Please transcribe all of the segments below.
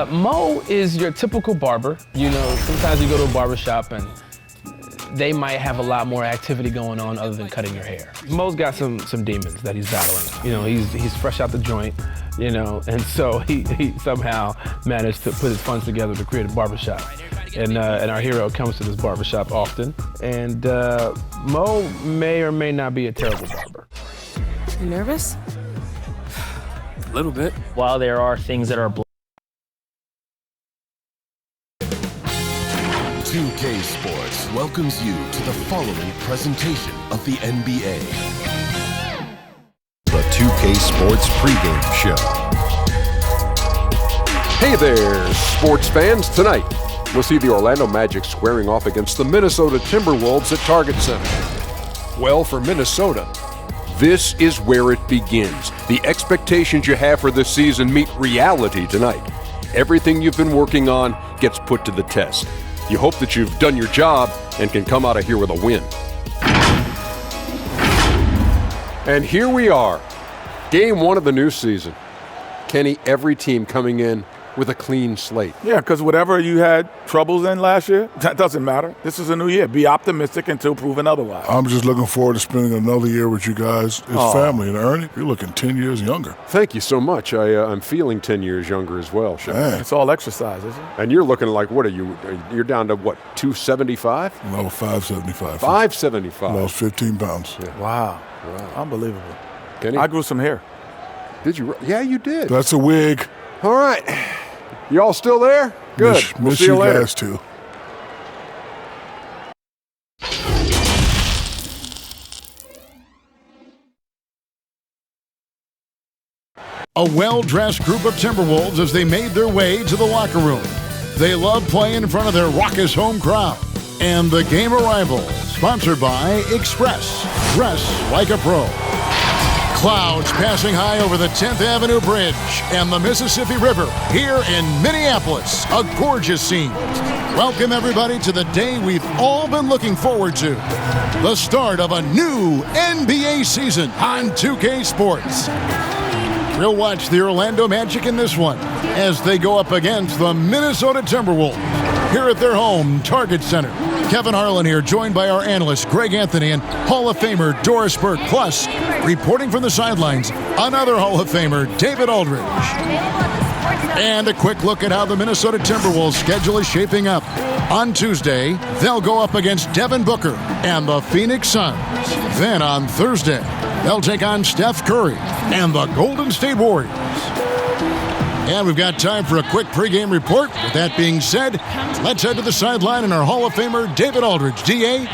Mo is your typical barber. You know, sometimes you go to a barber shop and they might have a lot more activity going on other than cutting your hair. Mo's got some demons that he's battling. You know, he's fresh out the joint, you know, and so he somehow managed to put his funds together to create a barbershop. And our hero comes to this barbershop often. And Mo may or may not be a terrible barber. You nervous? A little bit. While there are things that are 2K Sports welcomes you to the following presentation of the NBA. The 2K Sports pregame show. Hey there, sports fans. Tonight, we'll see the Orlando Magic squaring off against the Minnesota Timberwolves at Target Center. Well, for Minnesota, this is where it begins. The expectations you have for this season meet reality tonight. Everything you've been working on gets put to the test. You hope that you've done your job and can come out of here with a win. And here we are, game one of the new season. Kenny, every team coming in with a clean slate. Yeah, because whatever you had troubles in last year, that doesn't matter. This is a new year. Be optimistic until proven otherwise. I'm just looking forward to spending another year with you guys as family. And Ernie, you're looking 10 years younger. Thank you so much. I'm feeling 10 years younger as well, Chef. It's all exercise, isn't it? And you're looking like, what are you? You're down to what, 275? No, 575. 575. Lost 15 pounds. Yeah. Wow. Unbelievable. Kenny? I grew some hair. Did you? Yeah, you did. That's a wig. All right. You all still there? Good. We'll Miss see you you later. guys too. A well-dressed group of Timberwolves as they made their way to the locker room. They love playing in front of their raucous home crowd. And the game arrival, sponsored by Express. Dress like a pro. Clouds passing high over the 10th Avenue Bridge and the Mississippi River here in Minneapolis. A gorgeous scene. Welcome, everybody, to the day we've all been looking forward to. The start of a new NBA season on 2K Sports. We'll watch the Orlando Magic in this one as they go up against the Minnesota Timberwolves here at their home, Target Center. Kevin Harlan here, joined by our analyst, Karl-Anthony, and Hall of Famer Doris Burke. Plus, reporting from the sidelines, another Hall of Famer, David Aldridge. And a quick look at how the Minnesota Timberwolves schedule is shaping up. On Tuesday, they'll go up against Devin Booker and the Phoenix Suns. Then on Thursday, they'll take on Steph Curry and the Golden State Warriors. And we've got time for a quick pregame report. With that being said, let's head to the sideline and our Hall of Famer, David Aldridge. D.A.?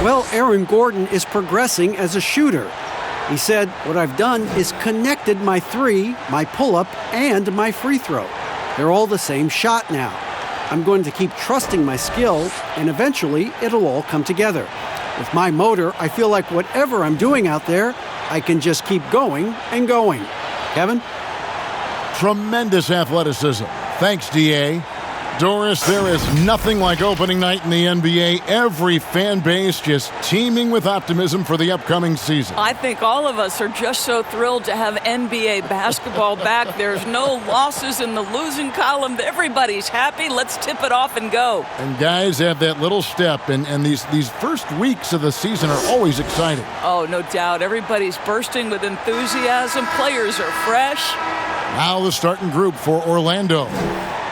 Well, Aaron Gordon is progressing as a shooter. He said, what I've done is connected my three, my pull-up, and my free throw. They're all the same shot now. I'm going to keep trusting my skill, and eventually it'll all come together. With my motor, I feel like whatever I'm doing out there, I can just keep going and going. Kevin? Tremendous athleticism. Thanks, D.A. Doris, there is nothing like opening night in the NBA. Every fan base just teeming with optimism for the upcoming season. I think all of us are just so thrilled to have NBA basketball back. There's no losses in the losing column. Everybody's happy. Let's tip it off and go. And guys have that little step, and these first weeks of the season are always exciting. Oh, no doubt. Everybody's bursting with enthusiasm. Players are fresh. Now the starting group for Orlando.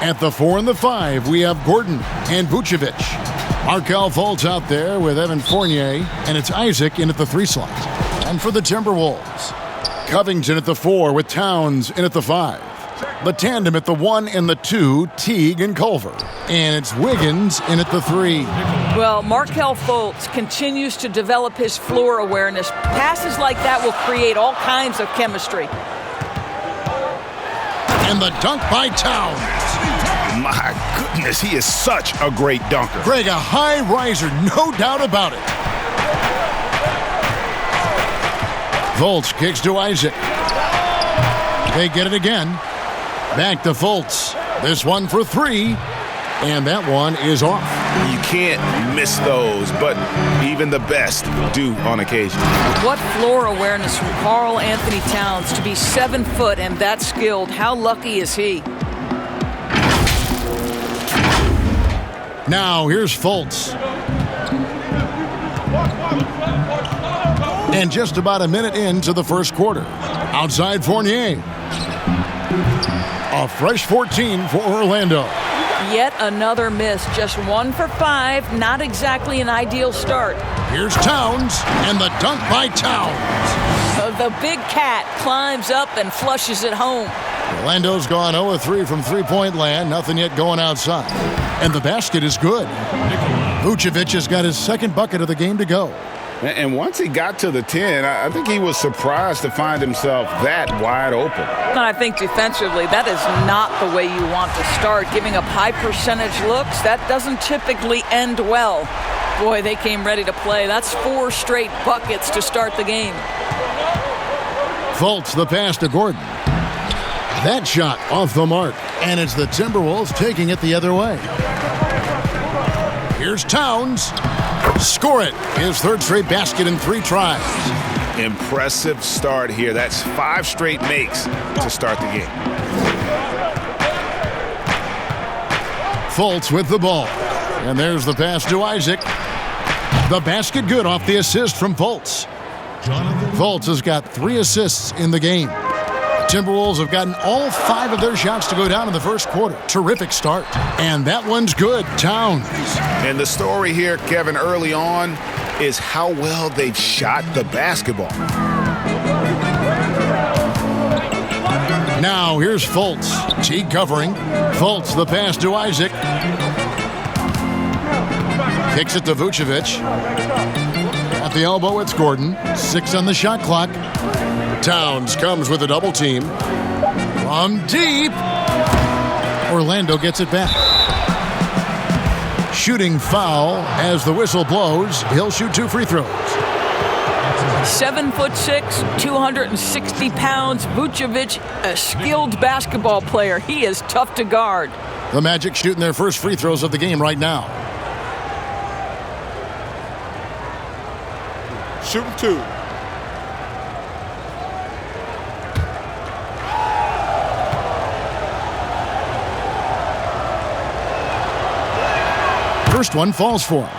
At the 4 and the 5, we have Gordon and Vučević. Markelle Fultz out there with Evan Fournier, and it's Isaac in at the 3 slot. And for the Timberwolves, Covington at the 4 with Towns in at the 5. The tandem at the 1 and the 2, Teague and Culver. And it's Wiggins in at the 3. Well, Markelle Fultz continues to develop his floor awareness. Passes like that will create all kinds of chemistry. And the dunk by Towns. My goodness, he is such a great dunker. Greg, a high riser, no doubt about it. Fultz kicks to Isaac. They get it again. Back to Fultz. This one for 3. And that one is off. You can't miss those, but even the best do on occasion. What floor awareness from Karl-Anthony Towns to be 7 foot and that skilled. How lucky is he? Now here's Fultz. And just about a minute into the first quarter. Outside Fournier. A fresh 14 for Orlando. Yet another miss. Just 1 for 5. Not exactly an ideal start. Here's Towns, and the dunk by Towns. The big cat climbs up and flushes it home. Orlando's gone 0-3 from three-point land. Nothing yet going outside. And the basket is good. Vučević has got his second bucket of the game to go. And once he got to the 10, I think he was surprised to find himself that wide open. And I think defensively, that is not the way you want to start. Giving up high percentage looks, that doesn't typically end well. Boy, they came ready to play. That's 4 straight buckets to start the game. Fultz the pass to Gordon. That shot off the mark. And it's the Timberwolves taking it the other way. Here's Towns. Score it. His third straight basket in 3 tries. Impressive start here. That's 5 straight makes to start the game. Fultz with the ball. And there's the pass to Isaac. The basket good off the assist from Fultz. Fultz has got 3 assists in the game. Timberwolves have gotten all 5 of their shots to go down in the first quarter. Terrific start. And that one's good. Towns. And the story here, Kevin, early on is how well they've shot the basketball. Now here's Fultz. Teague covering. Fultz the pass to Isaac. Kicks it to Vučević. At the elbow, it's Gordon. 6 on the shot clock. Towns comes with a double team. From deep. Orlando gets it back. Shooting foul as the whistle blows. He'll shoot 2 free throws. 7'6", 260 pounds. Vučević, a skilled basketball player. He is tough to guard. The Magic shooting their first free throws of the game right now. Shooting 2. First one falls for him.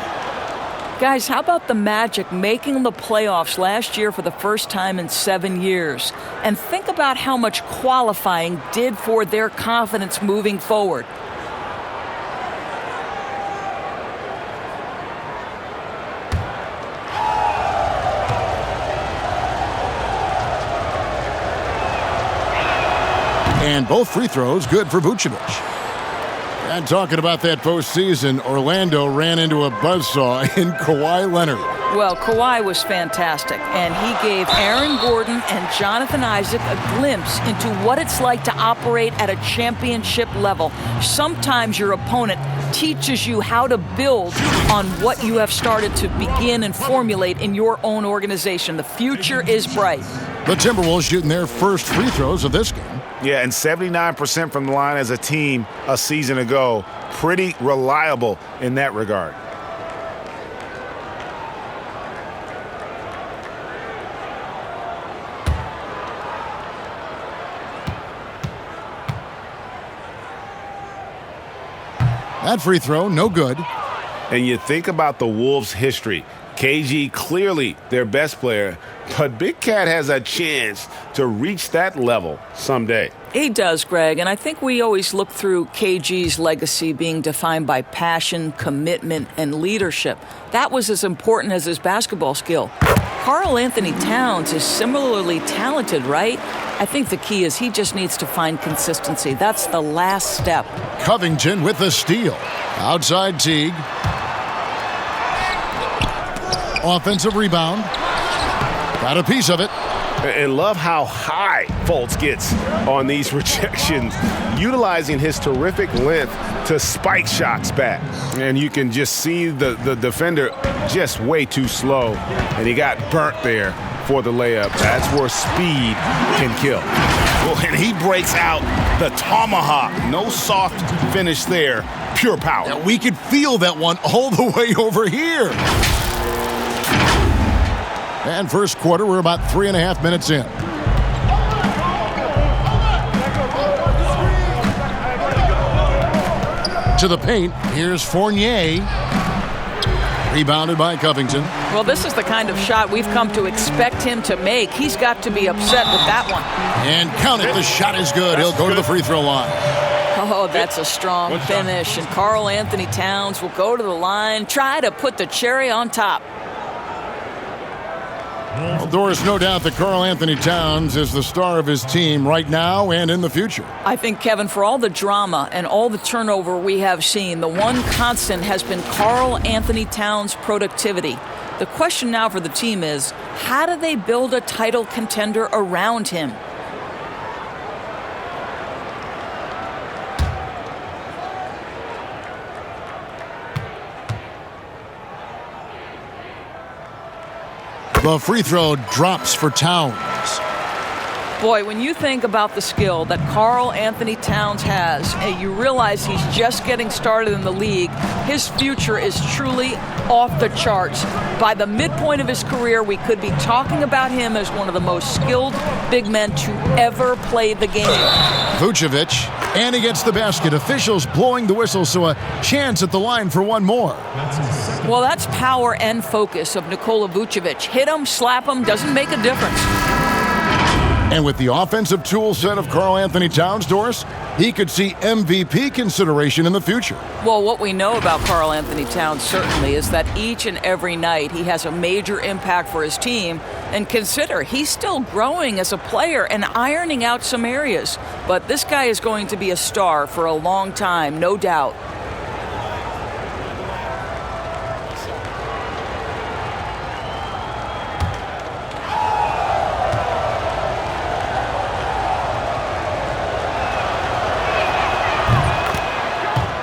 Guys, how about the Magic making the playoffs last year for the first time in 7 years? And think about how much qualifying did for their confidence moving forward. And both free throws good for Vučević. And talking about that postseason, Orlando ran into a buzzsaw in Kawhi Leonard. Well, Kawhi was fantastic, and he gave Aaron Gordon and Jonathan Isaac a glimpse into what it's like to operate at a championship level. Sometimes your opponent teaches you how to build on what you have started to begin and formulate in your own organization. The future is bright. The Timberwolves shooting their first free throws of this game. Yeah, and 79% from the line as a team a season ago. Pretty reliable in that regard. That free throw, no good. And you think about the Wolves' history. KG clearly their best player, but Big Cat has a chance to reach that level someday. He does, Greg, and I think we always look through KG's legacy being defined by passion, commitment, and leadership. That was as important as his basketball skill. Karl-Anthony Towns is similarly talented, right? I think the key is he just needs to find consistency. That's the last step. Covington with the steal. Outside Teague. Offensive rebound. Got a piece of it. And love how high Fultz gets on these rejections, utilizing his terrific length to spike shots back. And you can just see the defender just way too slow, and he got burnt there for the layup. That's where speed can kill. Well, and he breaks out the tomahawk. No soft finish there, pure power. Yeah, we could feel that one all the way over here. And first quarter, we're about 3.5 minutes in. To the paint. Here's Fournier. Rebounded by Covington. Well, this is the kind of shot we've come to expect him to make. He's got to be upset with that one. And count it. The shot is good. He'll go to the free throw line. Oh, that's a strong finish. And Karl-Anthony Towns will go to the line, try to put the cherry on top. Well, Doris, no doubt that Karl-Anthony Towns is the star of his team right now and in the future. I think, Kevin, for all the drama and all the turnover we have seen, the one constant has been Karl-Anthony Towns' productivity. The question now for the team is, how do they build a title contender around him? The free throw drops for Towns. Boy, when you think about the skill that Karl-Anthony Towns has, and you realize he's just getting started in the league, his future is truly off the charts. By the midpoint of his career, we could be talking about him as one of the most skilled big men to ever play the game. Vučević, and he gets the basket. Officials blowing the whistle, so a chance at the line for one more. Well, that's power and focus of Nikola Vučević. Hit him, slap him, doesn't make a difference. And with the offensive tool set of Karl-Anthony Towns, Doris, he could see MVP consideration in the future. Well, what we know about Karl-Anthony Towns certainly is that each and every night he has a major impact for his team. And consider, he's still growing as a player and ironing out some areas. But this guy is going to be a star for a long time, no doubt.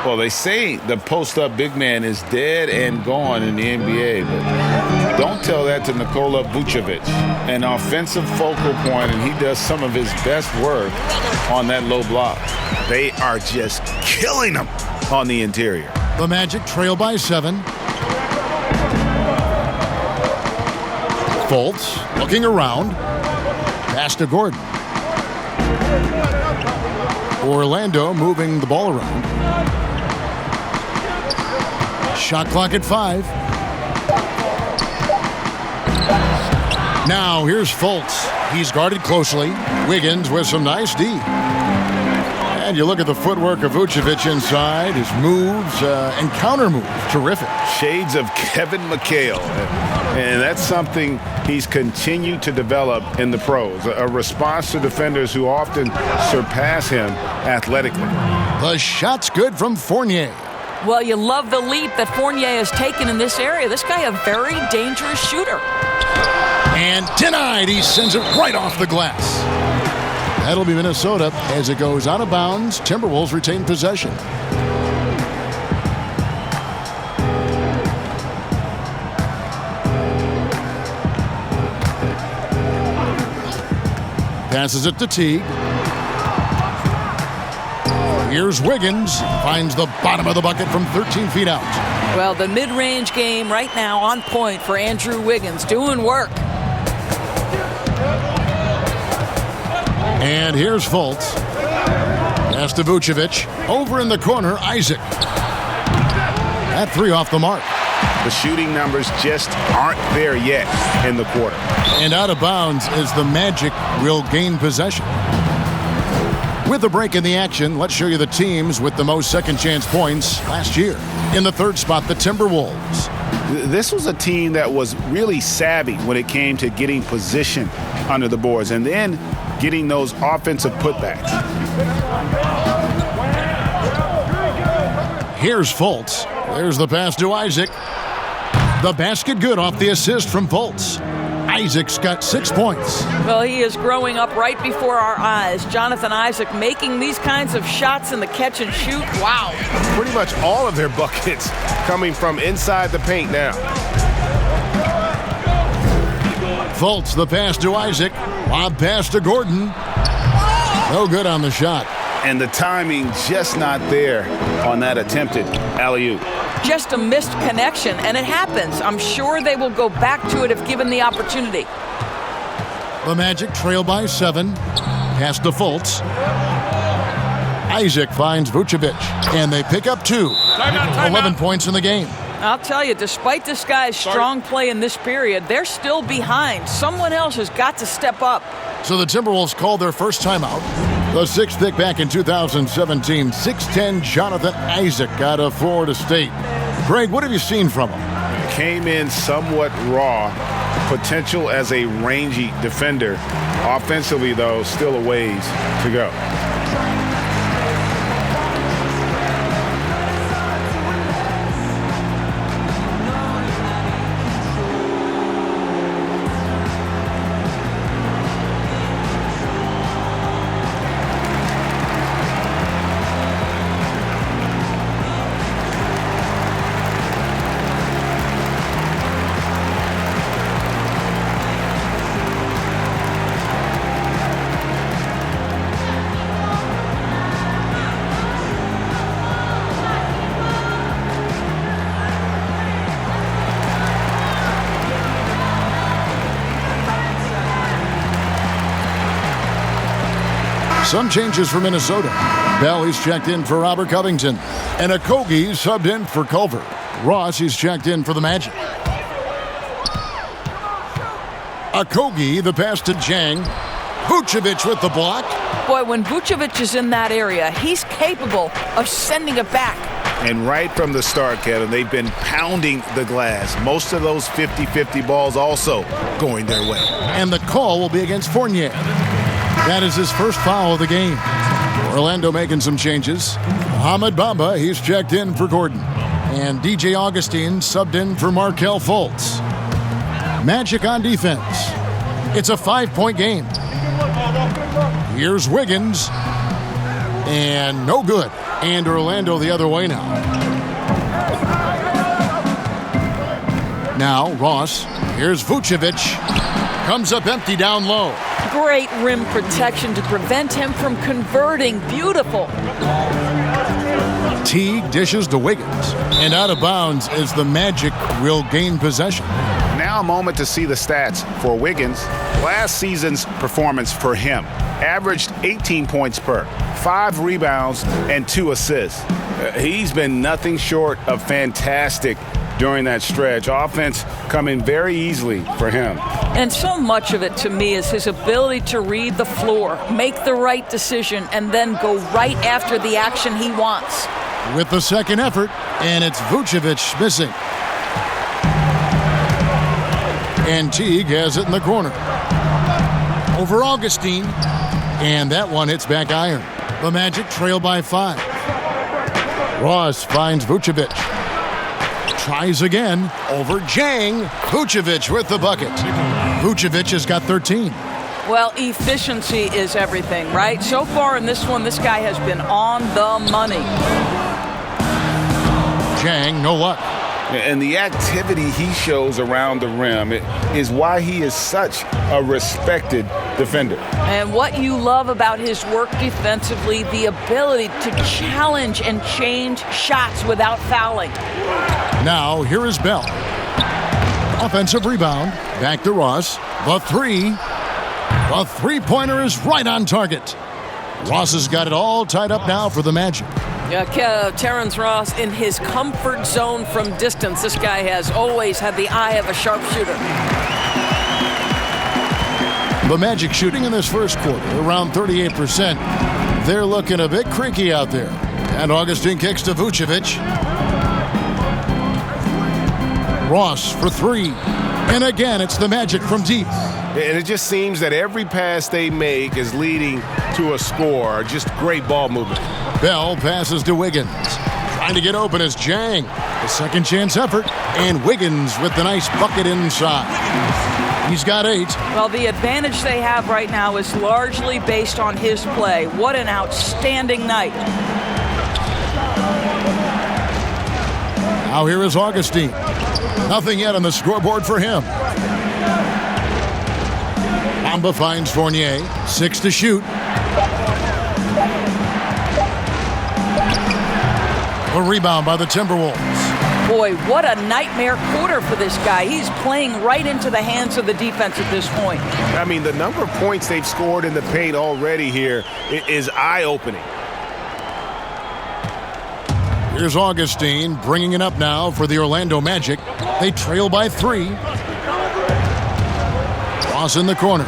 Well, they say the post-up big man is dead and gone in the NBA, but don't tell that to Nikola Vučević, an offensive focal point, and he does some of his best work on that low block. They are just killing him on the interior. The Magic trail by 7. Fultz looking around. Pass to Gordon. Orlando moving the ball around. Shot clock at 5. Now here's Fultz. He's guarded closely. Wiggins with some nice D. And you look at the footwork of Vučević inside. His moves and counter moves. Terrific. Shades of Kevin McHale. And that's something he's continued to develop in the pros. A response to defenders who often surpass him athletically. The shot's good from Fournier. Well, you love the leap that Fournier has taken in this area. This guy, a very dangerous shooter. And denied. He sends it right off the glass. That'll be Minnesota as it goes out of bounds. Timberwolves retain possession. Passes it to Teague. Here's Wiggins. Finds the bottom of the bucket from 13 feet out. Well, the mid-range game right now on point for Andrew Wiggins. Doing work. And here's Fultz. Pass to Vučević. Over in the corner, Isaac. That 3 off the mark. The shooting numbers just aren't there yet in the quarter. And out of bounds as the Magic will gain possession. With a break in the action, let's show you the teams with the most second chance points last year. In the third spot, the Timberwolves. This was a team that was really savvy when it came to getting position under the boards and then getting those offensive putbacks. Here's Fultz. There's the pass to Isaac. The basket good off the assist from Fultz. Isaac's got 6 points. Well, he is growing up right before our eyes. Jonathan Isaac making these kinds of shots in the catch and shoot. Wow. Pretty much all of their buckets coming from inside the paint now. Fultz, the pass to Isaac. Lob pass to Gordon. No good on the shot. And the timing just not there on that attempted alley-oop. Just a missed connection, and it happens. I'm sure they will go back to it if given the opportunity. The Magic trail by 7. Pass to Fultz. Isaac finds Vučević, and they pick up 2. 11 points in the game. I'll tell you, despite this guy's strong play in this period, they're still behind. Someone else has got to step up. So the Timberwolves called their first timeout. The 6th pick back in 2017, 6'10" Jonathan Isaac out of Florida State. Greg, what have you seen from him? Came in somewhat raw. Potential as a rangy defender. Offensively, though, still a ways to go. Some changes for Minnesota. Bell, he's checked in for Robert Covington. And Okogie subbed in for Culver. Ross, he's checked in for the Magic. Okogie, the pass to Jang. Vučević with the block. Boy, when Vučević is in that area, he's capable of sending it back. And right from the start, Kevin, they've been pounding the glass. Most of those 50-50 balls also going their way. And the call will be against Fournier. That is his first foul of the game. Orlando making some changes. Mohamed Bamba, he's checked in for Gordon. And DJ Augustine subbed in for Markelle Fultz. Magic on defense. It's a 5-point game. Here's Wiggins. And no good. And Orlando the other way now. Now Ross. Here's Vučević. Comes up empty down low. Great rim protection to prevent him from converting. Beautiful. Teague dishes to Wiggins. And out of bounds as the Magic will gain possession. Now a moment to see the stats for Wiggins. Last season's performance for him averaged 18 points per, 5 rebounds, and 2 assists. He's been nothing short of fantastic during that stretch. Offense coming very easily for him. And so much of it to me is his ability to read the floor, make the right decision, and then go right after the action he wants. With the second effort, and it's Vučević missing. And Teague has it in the corner. Over Augustine. And that one hits back iron. The Magic trail by 5. Ross finds Vučević. Tries again over Jang. Vučević with the bucket. Vučević has got 13. Well, efficiency is everything, right? So far in this one, this guy has been on the money. Jang, no luck. And the activity he shows around the rim is why he is such a respected defender. And what you love about his work defensively, the ability to challenge and change shots without fouling. Now, here is Bell. Offensive rebound. Back to Ross. The 3. The three-pointer is right on target. Ross has got it all tied up now for the Magic. Terrence Ross in his comfort zone from distance. This guy has always had the eye of a sharpshooter. The Magic shooting in this first quarter, around 38%. They're looking a bit creaky out there. And Augustine kicks to Vučević. Ross for 3. And again, it's the Magic from deep. And it just seems that every pass they make is leading to a score. Just great ball movement. Bell passes to Wiggins. Trying to get open is Jang. The second chance effort. And Wiggins with the nice bucket inside. He's got 8. Well, the advantage they have right now is largely based on his play. What an outstanding night. Now here is Augustine. Nothing yet on the scoreboard for him. Bamba finds Fournier. 6 to shoot. A rebound by the Timberwolves. Boy, what a nightmare quarter for this guy. He's playing right into the hands of the defense at this point. I mean, the number of points they've scored in the paint already here is eye-opening. Here's Augustine bringing it up now for the Orlando Magic. They trail by 3. Ross in the corner.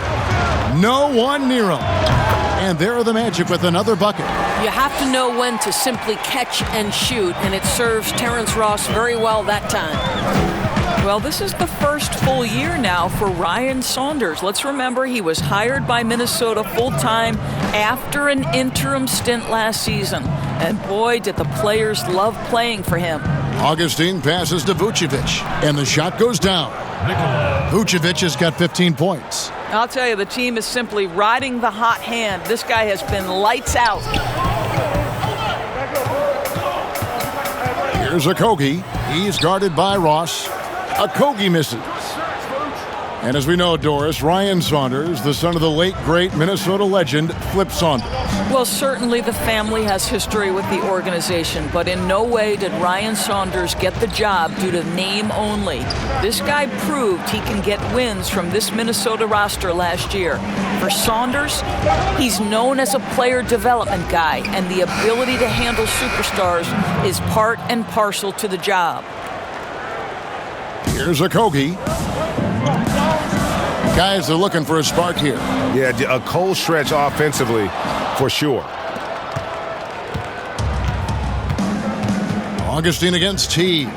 No one near him. And there are the Magic with another bucket. You have to know when to simply catch and shoot, and it serves Terrence Ross very well that time. Well, this is the first full year now for Ryan Saunders. Let's remember he was hired by Minnesota full-time after an interim stint last season. And boy, did the players love playing for him. Augustine passes to Vučević, and the shot goes down. Vučević has got 15 points. I'll tell you, the team is simply riding the hot hand. This guy has been lights out. Here's Okogie. He's guarded by Ross. Okogie misses. And as we know, Doris, Ryan Saunders, the son of the late, great Minnesota legend, Flip Saunders. Well, certainly the family has history with the organization, but in no way did Ryan Saunders get the job due to name only. This guy proved he can get wins from this Minnesota roster last year. For Saunders, he's known as a player development guy, and the ability to handle superstars is part and parcel to the job. Here's Okogie. Guys are looking for a spark here. Yeah, a cold stretch offensively for sure. Augustine against T.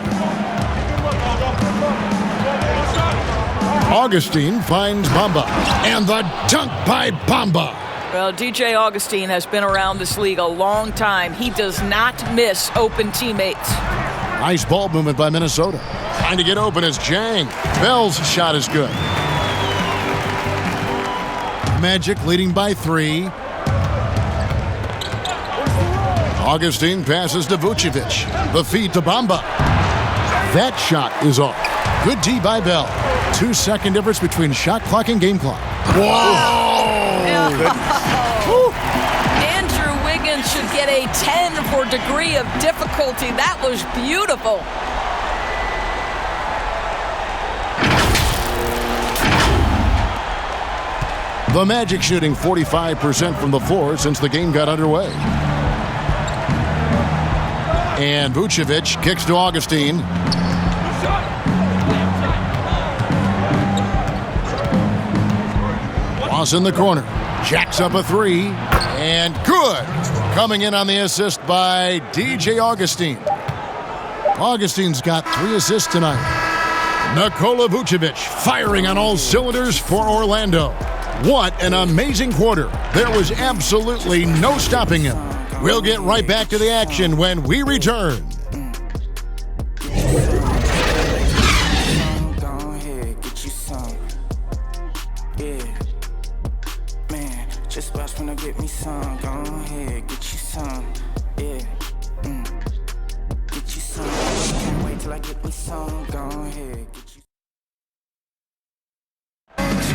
Augustine finds Bamba. And the dunk by Bamba. Well, DJ Augustine has been around this league a long time. He does not miss open teammates. Nice ball movement by Minnesota. Trying to get open is Jang. Bell's shot is good. Magic leading by 3. Augustine passes to Vučević. The feed to Bamba. That shot is off. Good D by Bell. 2-second difference between shot clock and game clock. Whoa! Andrew Wiggins should get a 10 for degree of difficulty. That was beautiful. The Magic shooting 45% from the floor since the game got underway. And Vučević kicks to Augustine. Ross in the corner. Jacks up a 3. And good. Coming in on the assist by DJ Augustine. Augustine's got 3 assists tonight. Nikola Vučević firing on all cylinders for Orlando. What an amazing quarter. There was absolutely no stopping him. We'll get right back to the action when we return. Just watch when I get me some. Go ahead, get you some. Yeah. Get you some. Can't wait till I get me some. Go ahead, get you.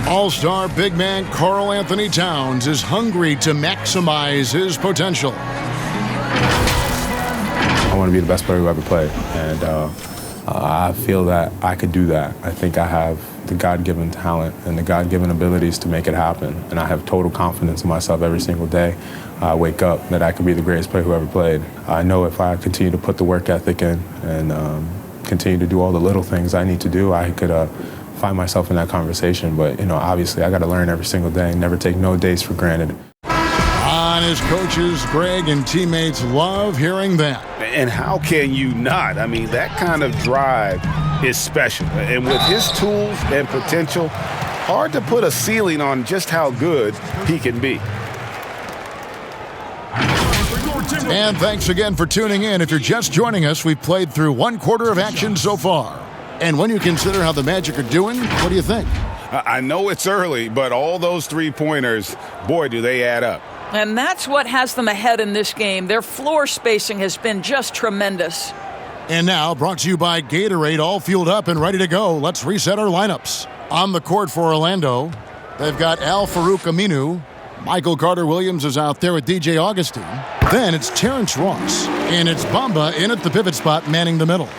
All-star big man Karl-Anthony Towns is hungry to maximize his potential. I want to be the best player who ever played, and I feel that I could do that. I think I have the God-given talent and the God-given abilities to make it happen, and I have total confidence in myself every single day. I wake up that I could be the greatest player who ever played. I know if I continue to put the work ethic in and continue to do all the little things I need to do, I could find myself in that conversation. But, you know, obviously I got to learn every single day and never take no days for granted. On his coaches, Greg and teammates love hearing that. And how can you not? I mean, that kind of drive is special. And with his tools and potential, hard to put a ceiling on just how good he can be. And thanks again for tuning in. If you're just joining us, we've played through 1 quarter of action so far. And when you consider how the Magic are doing, what do you think? I know it's early, but all those three-pointers, boy, do they add up. And that's what has them ahead in this game. Their floor spacing has been just tremendous. And now, brought to you by Gatorade, all fueled up and ready to go. Let's reset our lineups. On the court for Orlando, they've got Al-Farouq Aminu. Michael Carter-Williams is out there with DJ Augustine. Then it's Terrence Ross. And it's Bamba in at the pivot spot, manning the middle.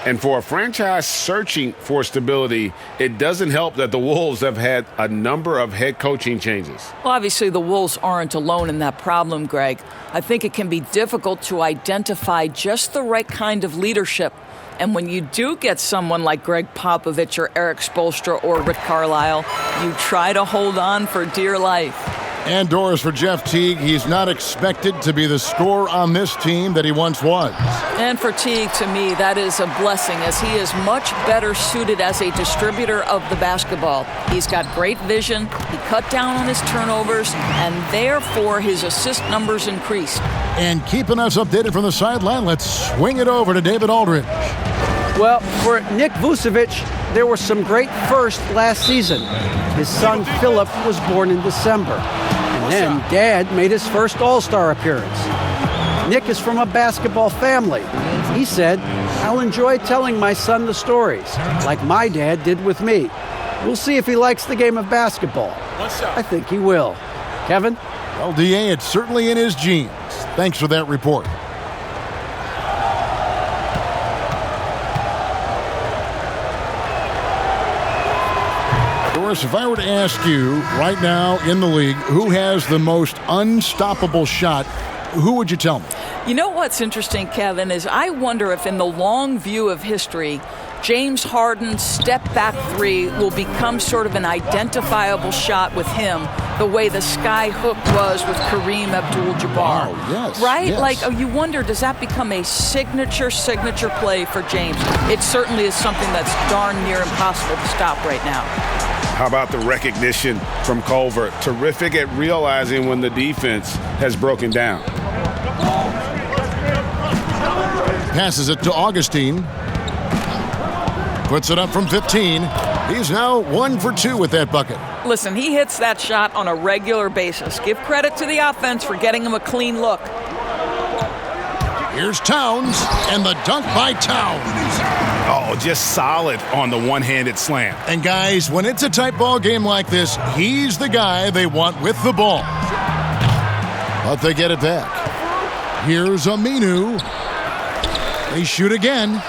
And for a franchise searching for stability, it doesn't help that the Wolves have had a number of head coaching changes. Well, obviously, the Wolves aren't alone in that problem, Greg. I think it can be difficult to identify just the right kind of leadership. And when you do get someone like Greg Popovich or Eric Spoelstra or Rick Carlisle, you try to hold on for dear life. And Doris, for Jeff Teague, he's not expected to be the scorer on this team that he once was. And for Teague, to me, that is a blessing, as he is much better suited as a distributor of the basketball. He's got great vision, he cut down on his turnovers, and therefore his assist numbers increased. And keeping us updated from the sideline, let's swing it over to David Aldridge. Well, for Nick Vučević, there were some great firsts last season. His son Philip was born in December. And then Dad made his first All-Star appearance. Nick is from a basketball family. He said, "I'll enjoy telling my son the stories, like my dad did with me. We'll see if he likes the game of basketball." I think he will. Kevin? Well, DA, it's certainly in his genes. Thanks for that report. Doris, if I were to ask you right now in the league, who has the most unstoppable shot, who would you tell me? You know what's interesting, Kevin, is I wonder if in the long view of history, James Harden's step-back three will become sort of an identifiable shot with him, the way the sky hook was with Kareem Abdul-Jabbar. Oh, yes. Right? Yes. Like, you wonder, does that become a signature play for James? It certainly is something that's darn near impossible to stop right now. How about the recognition from Culver? Terrific at realizing when the defense has broken down. Passes it to Augustine. Puts it up from 15. He's now 1 for 2 with that bucket. Listen, he hits that shot on a regular basis. Give credit to the offense for getting him a clean look. Here's Towns, and the dunk by Towns. Oh, just solid on the one-handed slam. And guys, when it's a tight ball game like this, he's the guy they want with the ball. But they get it back. Here's Aminu. They shoot again,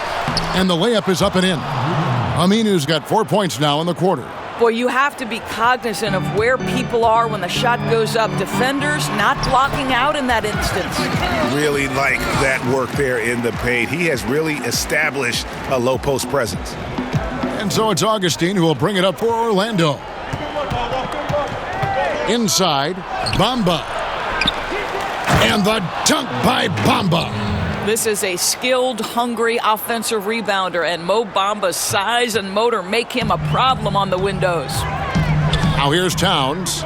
and the layup is up and in. Aminu's got 4 points now in the quarter. Boy, you have to be cognizant of where people are when the shot goes up. Defenders not blocking out in that instance. Really like that work there in the paint. He has really established a low post presence. And so it's Augustine who will bring it up for Orlando. Inside, Bamba. And the dunk by Bamba. This is a skilled, hungry offensive rebounder, and Mo Bamba's size and motor make him a problem on the windows. Now here's Towns.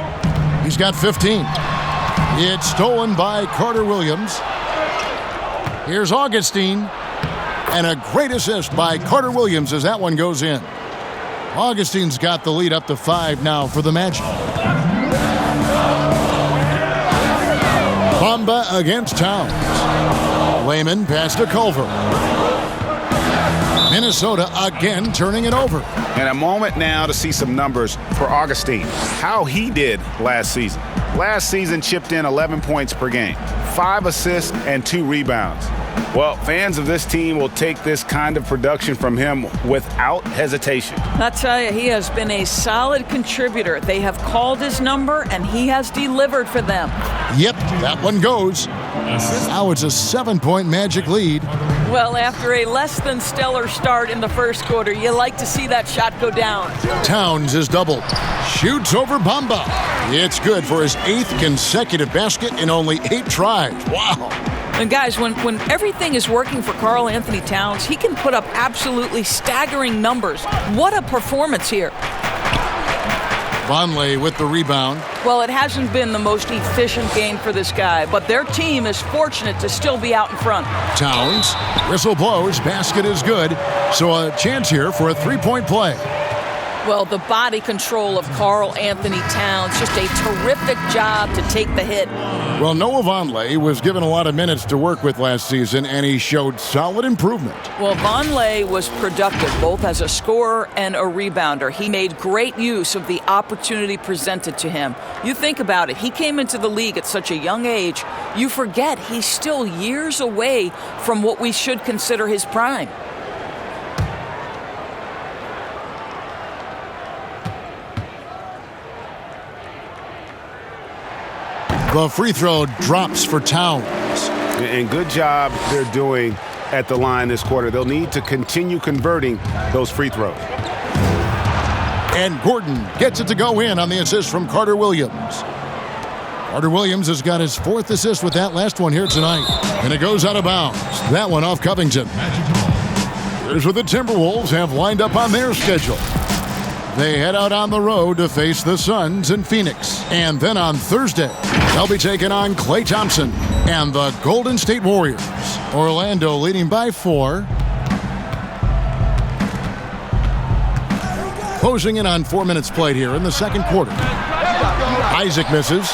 He's got 15. It's stolen by Carter Williams. Here's Augustine. And a great assist by Carter Williams as that one goes in. Augustine's got the lead up to 5 now for the Magic. Bamba against Towns. Layman pass to Culver. Minnesota again turning it over. And a moment now to see some numbers for Augustine. How he did last season. Last season chipped in 11 points per game, 5 assists and 2 rebounds. Well, fans of this team will take this kind of production from him without hesitation. I tell you, he has been a solid contributor. They have called his number, and he has delivered for them. Yep, that one goes. Now it's a 7-point Magic lead. Well, after a less than stellar start in the first quarter, you like to see that shot go down. Towns is doubled. Shoots over Bamba. It's good for his 8th consecutive basket in only 8 tries. Wow. And guys, when everything is working for Karl-Anthony Towns, he can put up absolutely staggering numbers. What a performance here. Vonleh with the rebound. Well, it hasn't been the most efficient game for this guy, but their team is fortunate to still be out in front. Towns, whistle blows, basket is good. So a chance here for a 3-point play. Well, the body control of Karl-Anthony Towns, just a terrific job to take the hit. Well, Noah Vonleh was given a lot of minutes to work with last season, and he showed solid improvement. Well, Vonleh was productive both as a scorer and a rebounder. He made great use of the opportunity presented to him. You think about it, he came into the league at such a young age. You forget he's still years away from what we should consider his prime. The free throw drops for Towns. And good job they're doing at the line this quarter. They'll need to continue converting those free throws. And Gordon gets it to go in on the assist from Carter Williams. Carter Williams has got his 4th assist with that last one here tonight. And it goes out of bounds. That one off Covington. Here's what the Timberwolves have lined up on their schedule. They head out on the road to face the Suns in Phoenix. And then on Thursday, they'll be taking on Klay Thompson and the Golden State Warriors. Orlando leading by 4. Closing in on 4 minutes played here in the second quarter. Isaac misses.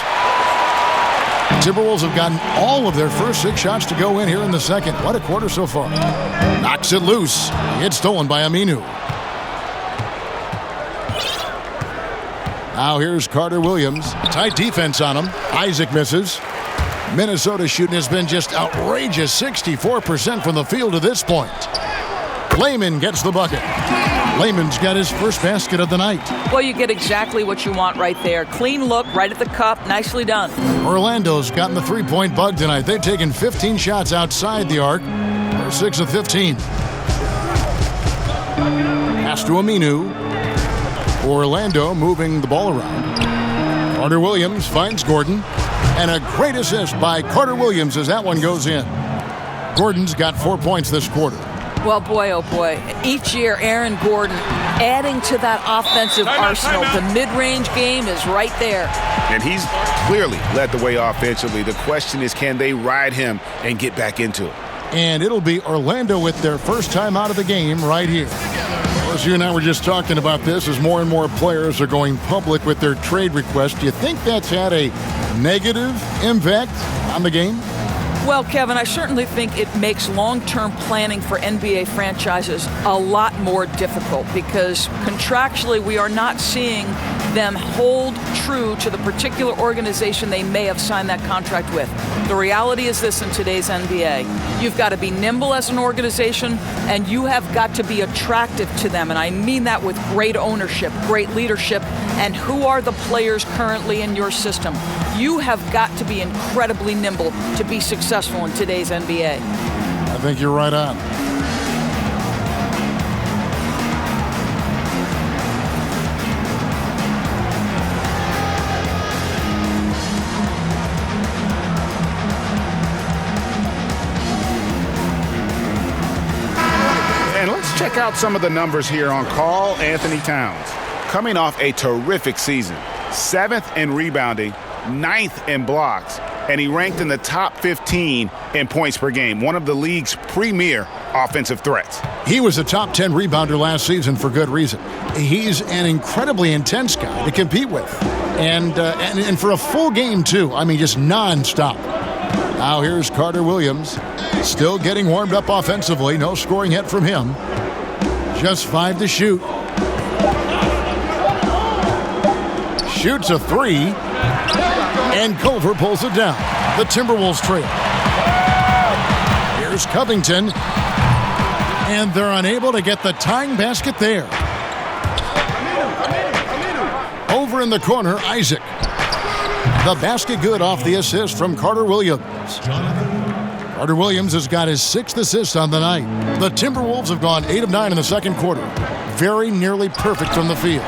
Timberwolves have gotten all of their first 6 shots to go in here in the second. What a quarter so far. Knocks it loose. It's stolen by Aminu. Now here's Carter Williams. Tight defense on him. Isaac misses. Minnesota shooting has been just outrageous. 64% from the field to this point. Layman gets the bucket. Layman's got his first basket of the night. Well, you get exactly what you want right there. Clean look, right at the cup. Nicely done. Orlando's gotten the three-point bug tonight. They've taken 15 shots outside the arc. They're 6 of 15. Pass to Aminu. Orlando moving the ball around. Carter Williams finds Gordon. And a great assist by Carter Williams as that one goes in. Gordon's got 4 points this quarter. Well, boy, oh boy. Each year, Aaron Gordon adding to that offensive arsenal. The mid-range game is right there. And he's clearly led the way offensively. The question is, can they ride him and get back into it? And it'll be Orlando with their first time out of the game right here. As you and I were just talking about this, as more and more players are going public with their trade requests, do you think that's had a negative impact on the game? Well, Kevin, I certainly think it makes long-term planning for NBA franchises a lot more difficult because contractually we are not seeing them hold true to the particular organization they may have signed that contract with. The reality is this in today's NBA. You've got to be nimble as an organization, and you have got to be attractive to them. And I mean that with great ownership, great leadership, and who are the players currently in your system. You have got to be incredibly nimble to be successful in today's NBA. I think you're right on. And let's check out some of the numbers here on Karl-Anthony Towns. Coming off a terrific season, 7th in rebounding, 9th in blocks, and he ranked in the top 15 in points per game, one of the league's premier offensive threats. He was a top 10 rebounder last season for good reason. He's an incredibly intense guy to compete with. And for a full game, too. I mean, just nonstop. Now here's Carter Williams, still getting warmed up offensively. No scoring yet from him. Just 5 to shoot. Shoots a 3. And Culver pulls it down. The Timberwolves trail. Here's Covington. And they're unable to get the tying basket there. Over in the corner, Isaac. The basket good off the assist from Carter Williams. Carter Williams has got his 6th assist on the night. The Timberwolves have gone 8 of 9 in the second quarter. Very nearly perfect from the field.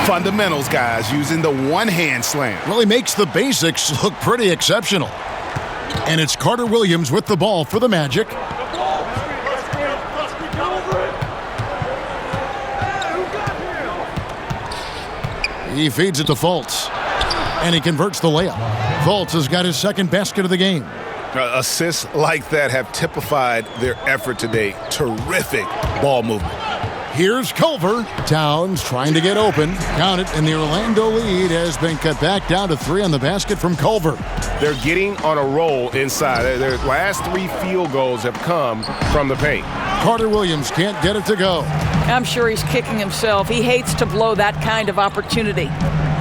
Fundamentals, guys, using the one-hand slam. Really makes the basics look pretty exceptional. And it's Carter Williams with the ball for the Magic. He feeds it to Fultz. And he converts the layup. Fultz has got his 2nd basket of the game. Assists like that have typified their effort today. Terrific ball movement. Here's Culver. Towns trying to get open. Count it, and the Orlando lead has been cut back down to 3 on the basket from Culver. They're getting on a roll inside. Their last 3 field goals have come from the paint. Carter Williams can't get it to go. I'm sure he's kicking himself. He hates to blow that kind of opportunity.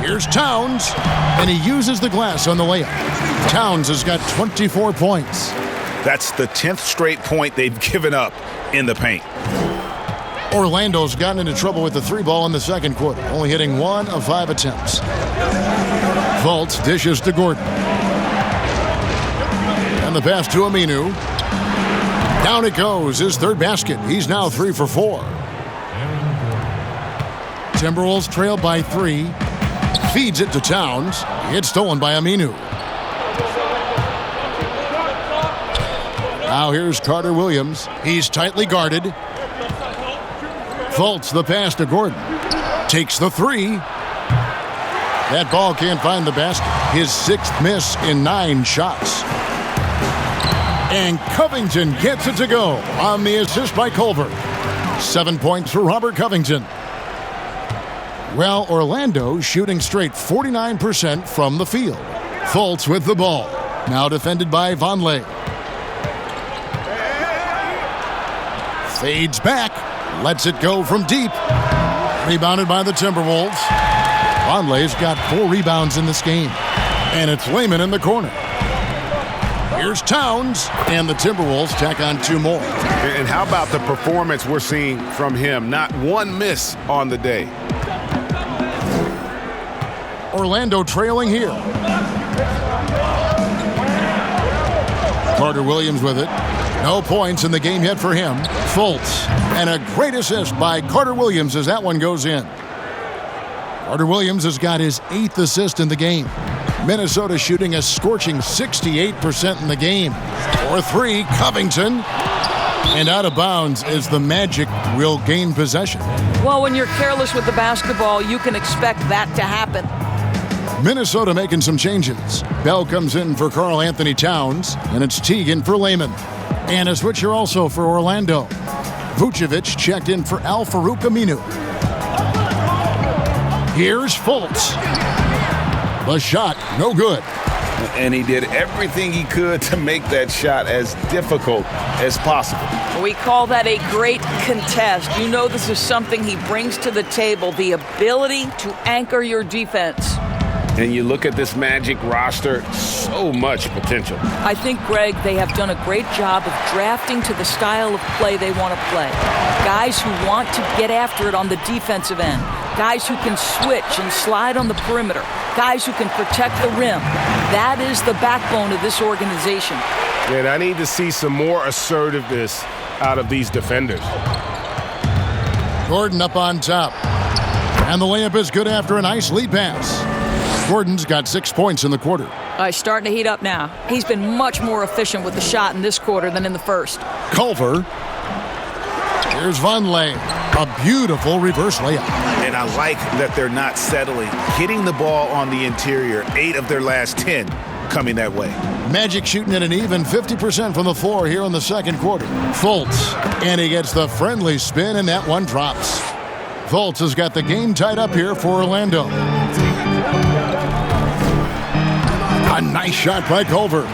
Here's Towns, and he uses the glass on the layup. Towns has got 24 points. That's the 10th straight point they've given up in the paint. Orlando's gotten into trouble with the 3 ball in the second quarter, only hitting 1 of 5 attempts. Fultz dishes to Gordon. the pass to Aminu. Down it goes, his third basket. He's now 3 for 4. Timberwolves trail by 3. Feeds it to Towns. It's stolen by Aminu. Now here's Carter Williams. He's tightly guarded. Fultz the pass to Gordon. Takes the 3. That ball can't find the basket. His 6th miss in 9 shots. And Covington gets it to go on the assist by Culver. 7 points for Robert Covington. Well, Orlando shooting straight 49% from the field. Fultz with the ball. Now defended by Vonleh. Fades back. Lets it go from deep. Rebounded by the Timberwolves. Vonleh's got 4 rebounds in this game. And it's Layman in the corner. Here's Towns, and the Timberwolves tack on 2 more. And how about the performance we're seeing from him? Not one miss on the day. Orlando trailing here. Carter Williams with it. No points in the game yet for him. Fultz, and a great assist by Carter Williams as that one goes in. Carter Williams has got his 8th assist in the game. Minnesota shooting a scorching 68% in the game. For 3, Covington. And out of bounds as the Magic will gain possession. Well, when you're careless with the basketball, you can expect that to happen. Minnesota making some changes. Bell comes in for Karl-Anthony Towns, and it's Teagan for Layman. And a switcher also for Orlando. Vučević checked in for Al-Farouq Aminu. Here's Fultz. The shot, no good. And he did everything he could to make that shot as difficult as possible. We call that a great contest. You know this is something he brings to the table, the ability to anchor your defense. And you look at this Magic roster, so much potential. I think, Greg, they have done a great job of drafting to the style of play they want to play. Guys who want to get after it on the defensive end. Guys who can switch and slide on the perimeter. Guys who can protect the rim. That is the backbone of this organization. And I need to see some more assertiveness out of these defenders. Gordon up on top. And the layup is good after a nice lead pass. Gordon's got 6 points in the quarter. He's starting to heat up now. He's been much more efficient with the shot in this quarter than in the first. Culver. Here's Vonleh. A beautiful reverse layup. And I like that they're not settling. Hitting the ball on the interior, 8 of their last 10 coming that way. Magic shooting at an even 50% from the floor here in the second quarter. Fultz. And he gets the friendly spin, and that one drops. Fultz has got the game tied up here for Orlando. A nice shot by Culver.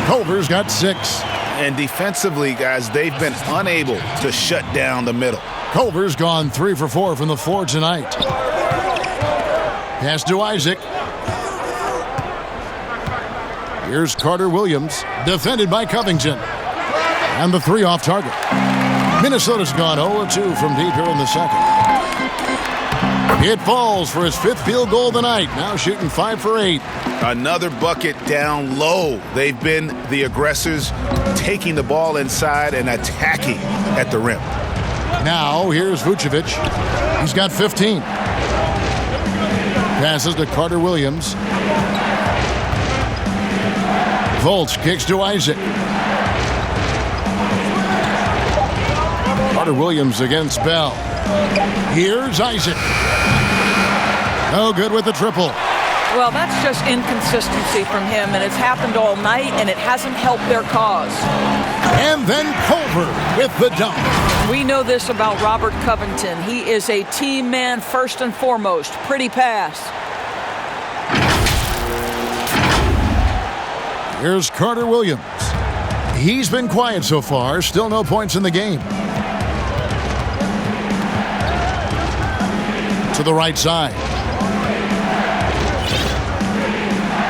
Culver's got 6. And defensively, guys, they've been unable to shut down the middle. Culver's gone 3 for 4 from the floor tonight. Pass to Isaac. Here's Carter Williams, defended by Covington. And the 3 off target. Minnesota's gone 0-2 from deep here in the second. It falls for his 5th field goal of the night. Now shooting 5 for 8. Another bucket down low. They've been the aggressors, taking the ball inside and attacking at the rim. Now here's Vučević. He's got 15. Passes to Carter Williams. Fultz kicks to Isaac. Carter Williams against Bell. Here's Isaac. No good with the triple. Well, that's just inconsistency from him, and it's happened all night, and it hasn't helped their cause. And then Culver with the dunk. We know this about Robert Covington. He is a team man first and foremost. Pretty pass. Here's Carter Williams. He's been quiet so far. Still no points in the game. To the right side.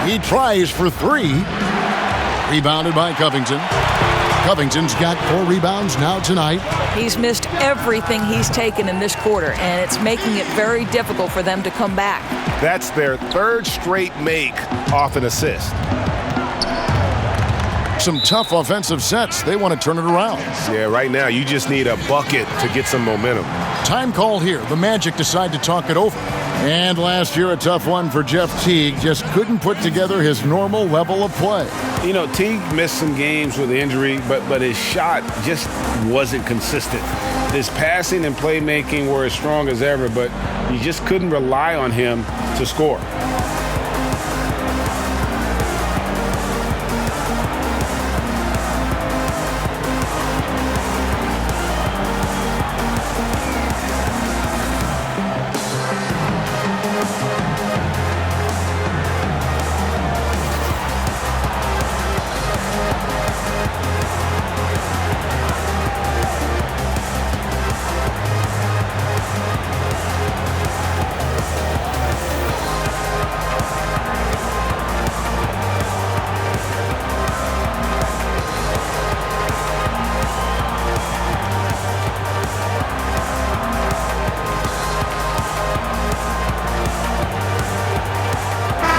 He tries for 3. Rebounded by Covington. Covington's got 4 rebounds now tonight. He's missed everything he's taken in this quarter, and it's making it very difficult for them to come back. That's their 3rd straight make off an assist. some tough offensive sets. They want to turn it around. Yeah, right now you just need a bucket to get some momentum. Time call here. The Magic decide to talk it over. And last year, a tough one for Jeff Teague. Just couldn't put together his normal level of play. You know, Teague missed some games with injury, but his shot just wasn't consistent. His passing and playmaking were as strong as ever, but you just couldn't rely on him to score.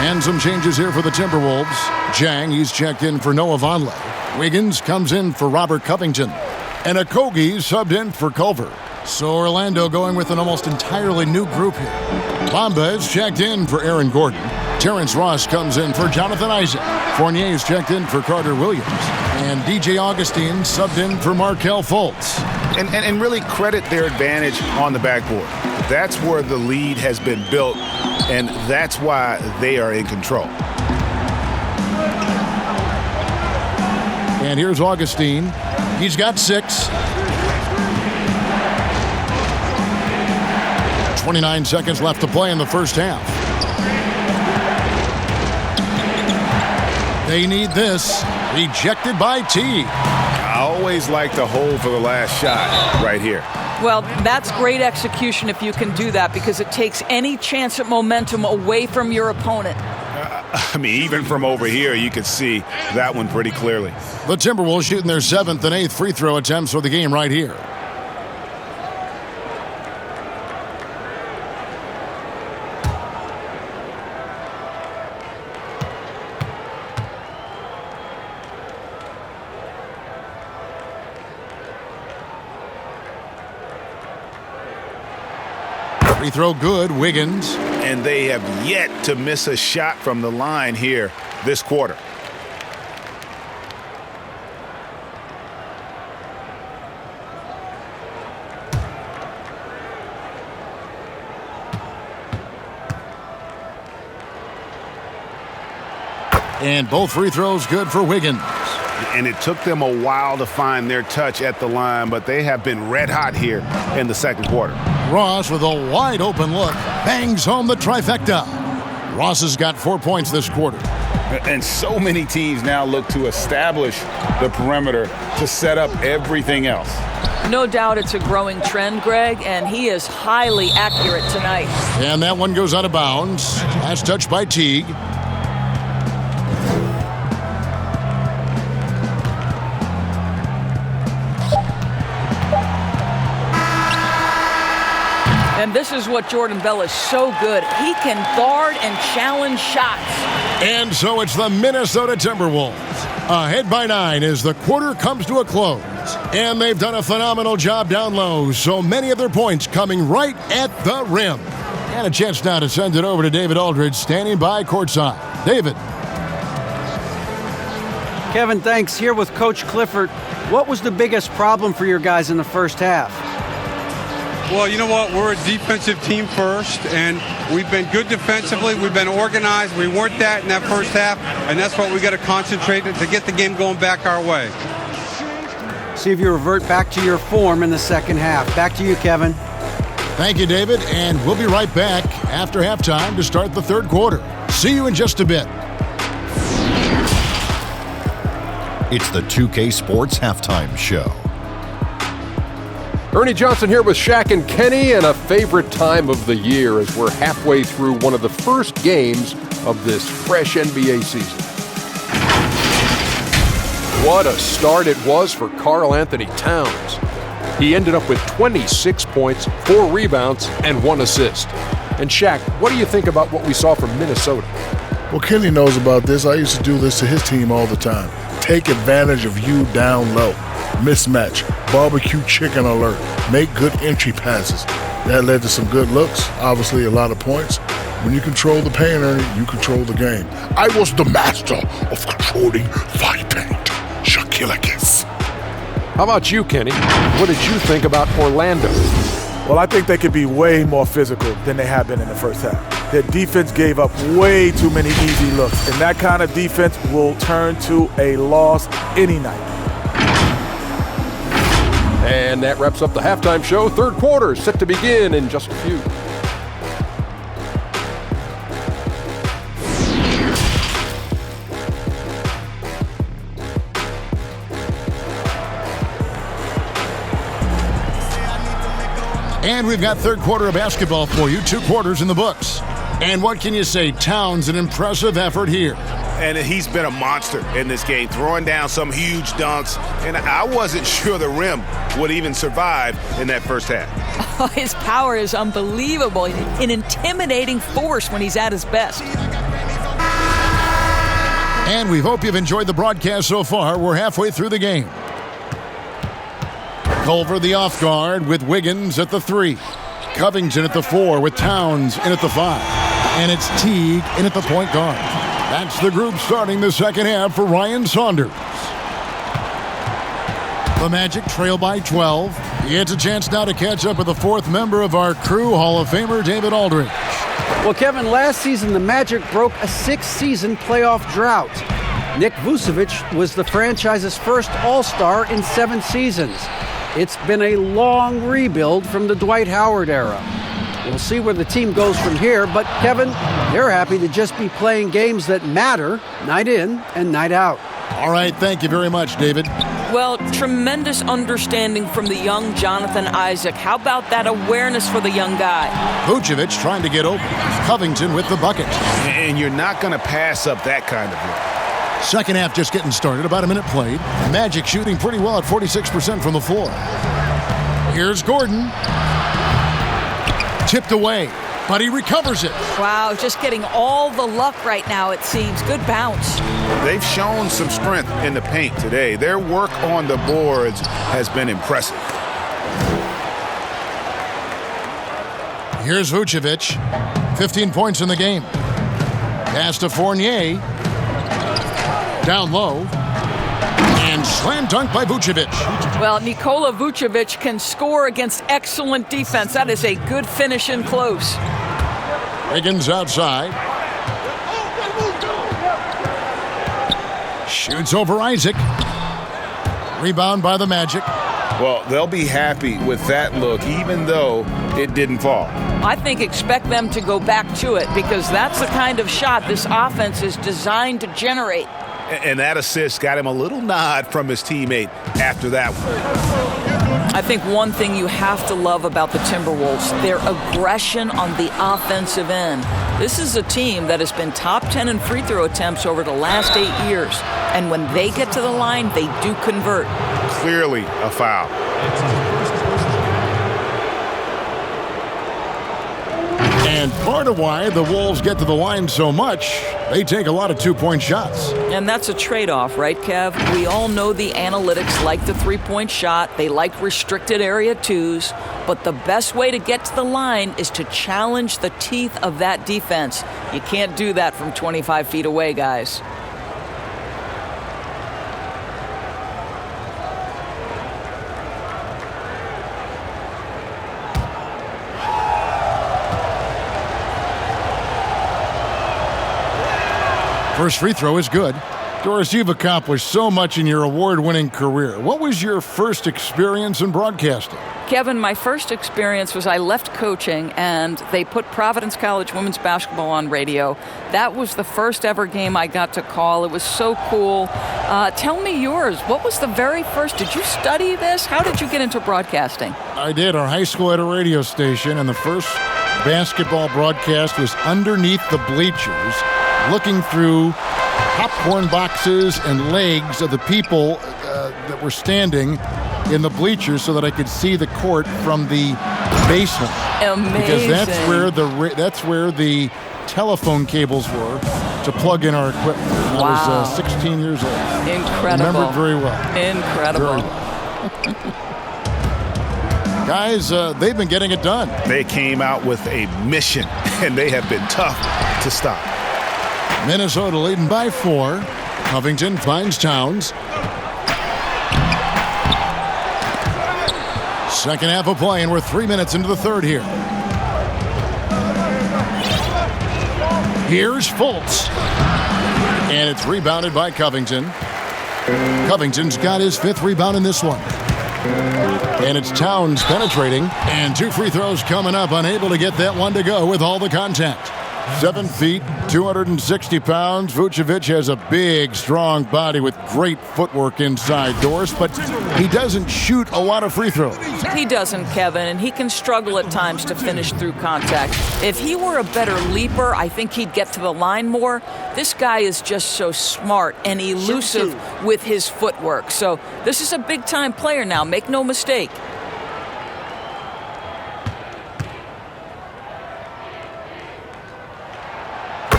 And some changes here for the Timberwolves. Jang, he's checked in for Noah Vonleh. Wiggins comes in for Robert Covington. And Okogie subbed in for Culver. So Orlando going with an almost entirely new group here. Bamba is checked in for Aaron Gordon. Terrence Ross comes in for Jonathan Isaac. Fournier's checked in for Carter Williams. And DJ Augustine subbed in for Markelle Fultz. And really credit their advantage on the backboard. That's where the lead has been built, and that's why they are in control. And here's Augustine. He's got 6. 29 seconds left to play in the first half. They need this. Rejected by Teague. I always like to hold for the last shot right here. Well, that's great execution if you can do that, because it takes any chance at momentum away from your opponent. I mean, even from over here, you could see that one pretty clearly. The Timberwolves shooting their 7th and 8th free throw attempts for the game right here. Free throw good, Wiggins. And they have yet to miss a shot from the line here this quarter. And both free throws good for Wiggins. And it took them a while to find their touch at the line, but they have been red hot here in the second quarter. Ross with a wide open look bangs home the trifecta. Ross has got 4 points this quarter. And so many teams now look to establish the perimeter to set up everything else. No doubt it's a growing trend, Greg, and he is highly accurate tonight. And that one goes out of bounds. Last touch by Teague. And this is what Jordan Bell is so good. He can guard and challenge shots. And so it's the Minnesota Timberwolves. Ahead by 9 as the quarter comes to a close. And they've done a phenomenal job down low. So many of their points coming right at the rim. And a chance now to send it over to David Aldridge standing by courtside. David. Kevin, thanks. Here with Coach Clifford. What was the biggest problem for your guys in the first half? Well, you know what? We're a defensive team first, and we've been good defensively. We've been organized. We weren't that in that first half, and that's what we got to concentrate on to get the game going back our way. See if you revert back to your form in the second half. Back to you, Kevin. Thank you, David, and we'll be right back after halftime to start the third quarter. See you in just a bit. It's the 2K Sports Halftime Show. Ernie Johnson here with Shaq and Kenny, and a favorite time of the year as we're halfway through one of the first games of this fresh NBA season. What a start it was for Karl-Anthony Towns. He ended up with 26 points, 4 rebounds, and 1 assist. And Shaq, what do you think about what we saw from Minnesota? Well, Kenny knows about this. I used to do this to his team all the time. take advantage of you down low. Mismatch, barbecue chicken alert, make good entry passes. That led to some good looks, obviously a lot of points. When you control the paint, Ernie, you control the game. I was the master of controlling the paint. Shakilakis. How about you, Kenny? What did you think about Orlando? Well, I think they could be way more physical than they have been in the first half. Their defense gave up way too many easy looks, and that kind of defense will turn to a loss any night. And that wraps up the halftime show. Third quarter set to begin in just a few. And we've got third quarter of basketball for you, 2 quarters in the books. And what can you say? Towns, an impressive effort here. And he's been a monster in this game, throwing down some huge dunks. And I wasn't sure the rim would even survive in that first half. Oh, his power is unbelievable. An intimidating force when he's at his best. And we hope you've enjoyed the broadcast so far. We're halfway through the game. Culver the off guard with Wiggins at the 3. Covington at the 4 with Towns in at the 5. And it's Teague in at the point guard. That's the group starting the second half for Ryan Saunders. The Magic trail by 12. He gets a chance now to catch up with the 4th member of our crew, Hall of Famer David Aldridge. Well, Kevin, last season the Magic broke a 6-season playoff drought. Nick Vučević was the franchise's first All-Star in 7 seasons. It's been a long rebuild from the Dwight Howard era. We'll see where the team goes from here, but Kevin, they're happy to just be playing games that matter night in and night out. All right, thank you very much, David. Well, tremendous understanding from the young Jonathan Isaac. How about that awareness for the young guy? Vučević trying to get open. Covington with the bucket. And you're not going to pass up that kind of look. Second half just getting started, about a minute played. Magic shooting pretty well at 46% from the floor. Here's Gordon. Tipped away, but he recovers it. Wow, just getting all the luck right now, it seems. Good bounce. They've shown some strength in the paint today. Their work on the boards has been impressive. Here's Vučević. 15 points in the game. Pass to Fournier. Down low. And slam dunk by Vučević. Well, Nikola Vučević can score against excellent defense. That is a good finish in close. Wiggins outside. Shoots over Isaac. Rebound by the Magic. Well, they'll be happy with that look, even though it didn't fall. I think expect them to go back to it because that's the kind of shot this offense is designed to generate. And that assist got him a little nod from his teammate after that one. I think one thing you have to love about the Timberwolves, their aggression on the offensive end. This is a team that has been top 10 in free throw attempts over the last 8 years. And when they get to the line, they do convert. Clearly a foul. And part of why the Wolves get to the line so much, they take a lot of two-point shots. And that's a trade-off, right, Kev? We all know the analytics like the three-point shot. They like restricted area twos. But the best way to get to the line is to challenge the teeth of that defense. You can't do that from 25 feet away, guys. First free throw is good. Doris, you've accomplished so much in your award-winning career. What was your first experience in broadcasting? Kevin, my first experience was I left coaching and they put Providence College women's basketball on radio. That was the first ever game I got to call. It was so cool. Tell me yours. What was the very first? Did you study this? How did you get into broadcasting? I did. Our high school had a radio station, and the first basketball broadcast was underneath the bleachers, looking through popcorn boxes and legs of the people that were standing in the bleachers so that I could see the court from the basement. Amazing. Because that's where the telephone cables were. to plug in our equipment. I was 16 years old. Incredible. Remember it very well. Incredible. Very well. Guys, they've been getting it done. They came out with a mission, and they have been tough to stop. Minnesota leading by 4. Covington finds Towns. Second half of play, and we're 3 minutes into the third here. Here's Fultz. And it's rebounded by Covington. Covington's got his 5th rebound in this one. And it's Towns penetrating. And 2 free throws coming up, unable to get that one to go with all the contact. 7 feet, 260 pounds. Vučević has a big, strong body with great footwork inside doors, but he doesn't shoot a lot of free throws. He doesn't, Kevin, and he can struggle at times to finish through contact. If he were a better leaper, I think he'd get to the line more. This guy is just so smart and elusive with his footwork. So this is a big-time player now, make no mistake.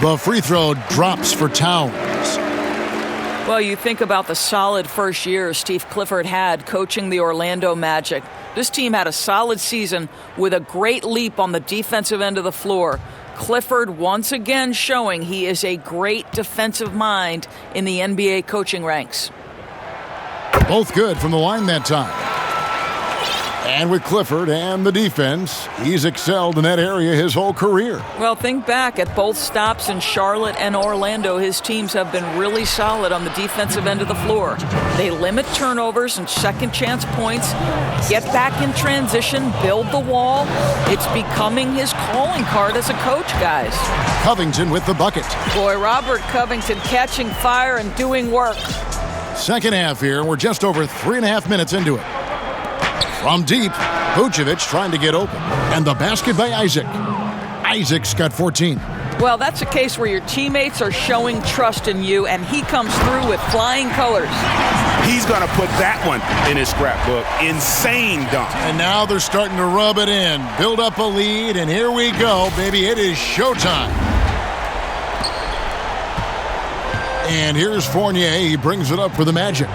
The free throw drops for Towns. Well, you think about the solid first year Steve Clifford had coaching the Orlando Magic. This team had a solid season with a great leap on the defensive end of the floor. Clifford once again showing he is a great defensive mind in the NBA coaching ranks. Both good from the line that time. And with Clifford and the defense, he's excelled in that area his whole career. Well, think back at both stops in Charlotte and Orlando. His teams have been really solid on the defensive end of the floor. They limit turnovers and second chance points, get back in transition, build the wall. It's becoming his calling card as a coach, guys. Covington with the bucket. Boy, Robert Covington catching fire and doing work. Second half here, we're just over 3.5 minutes into it. From deep, Vučević trying to get open. And the basket by Isaac. Isaac's got 14. Well, that's a case where your teammates are showing trust in you, and he comes through with flying colors. He's going to put that one in his scrapbook. Insane dunk. And now they're starting to rub it in. Build up a lead, and here we go, baby. It is showtime. And here's Fournier. He brings it up for the Magic.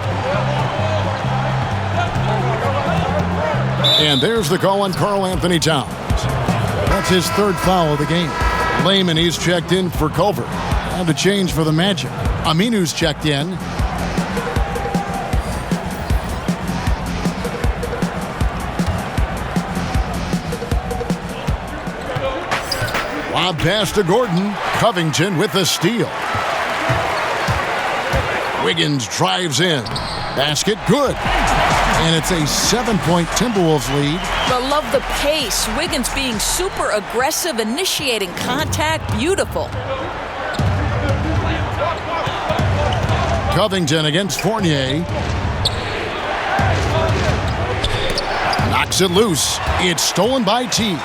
And there's the call on Karl-Anthony Towns. That's his 3rd foul of the game. Layman, he's checked in for Culver. And the change for the Magic. Aminu's checked in. Lob pass to Gordon. Covington with the steal. Wiggins drives in. Basket good. And it's a 7-point Timberwolves lead. But love the pace. Wiggins being super aggressive, initiating contact. Beautiful. Covington against Fournier. Knocks it loose. It's stolen by T.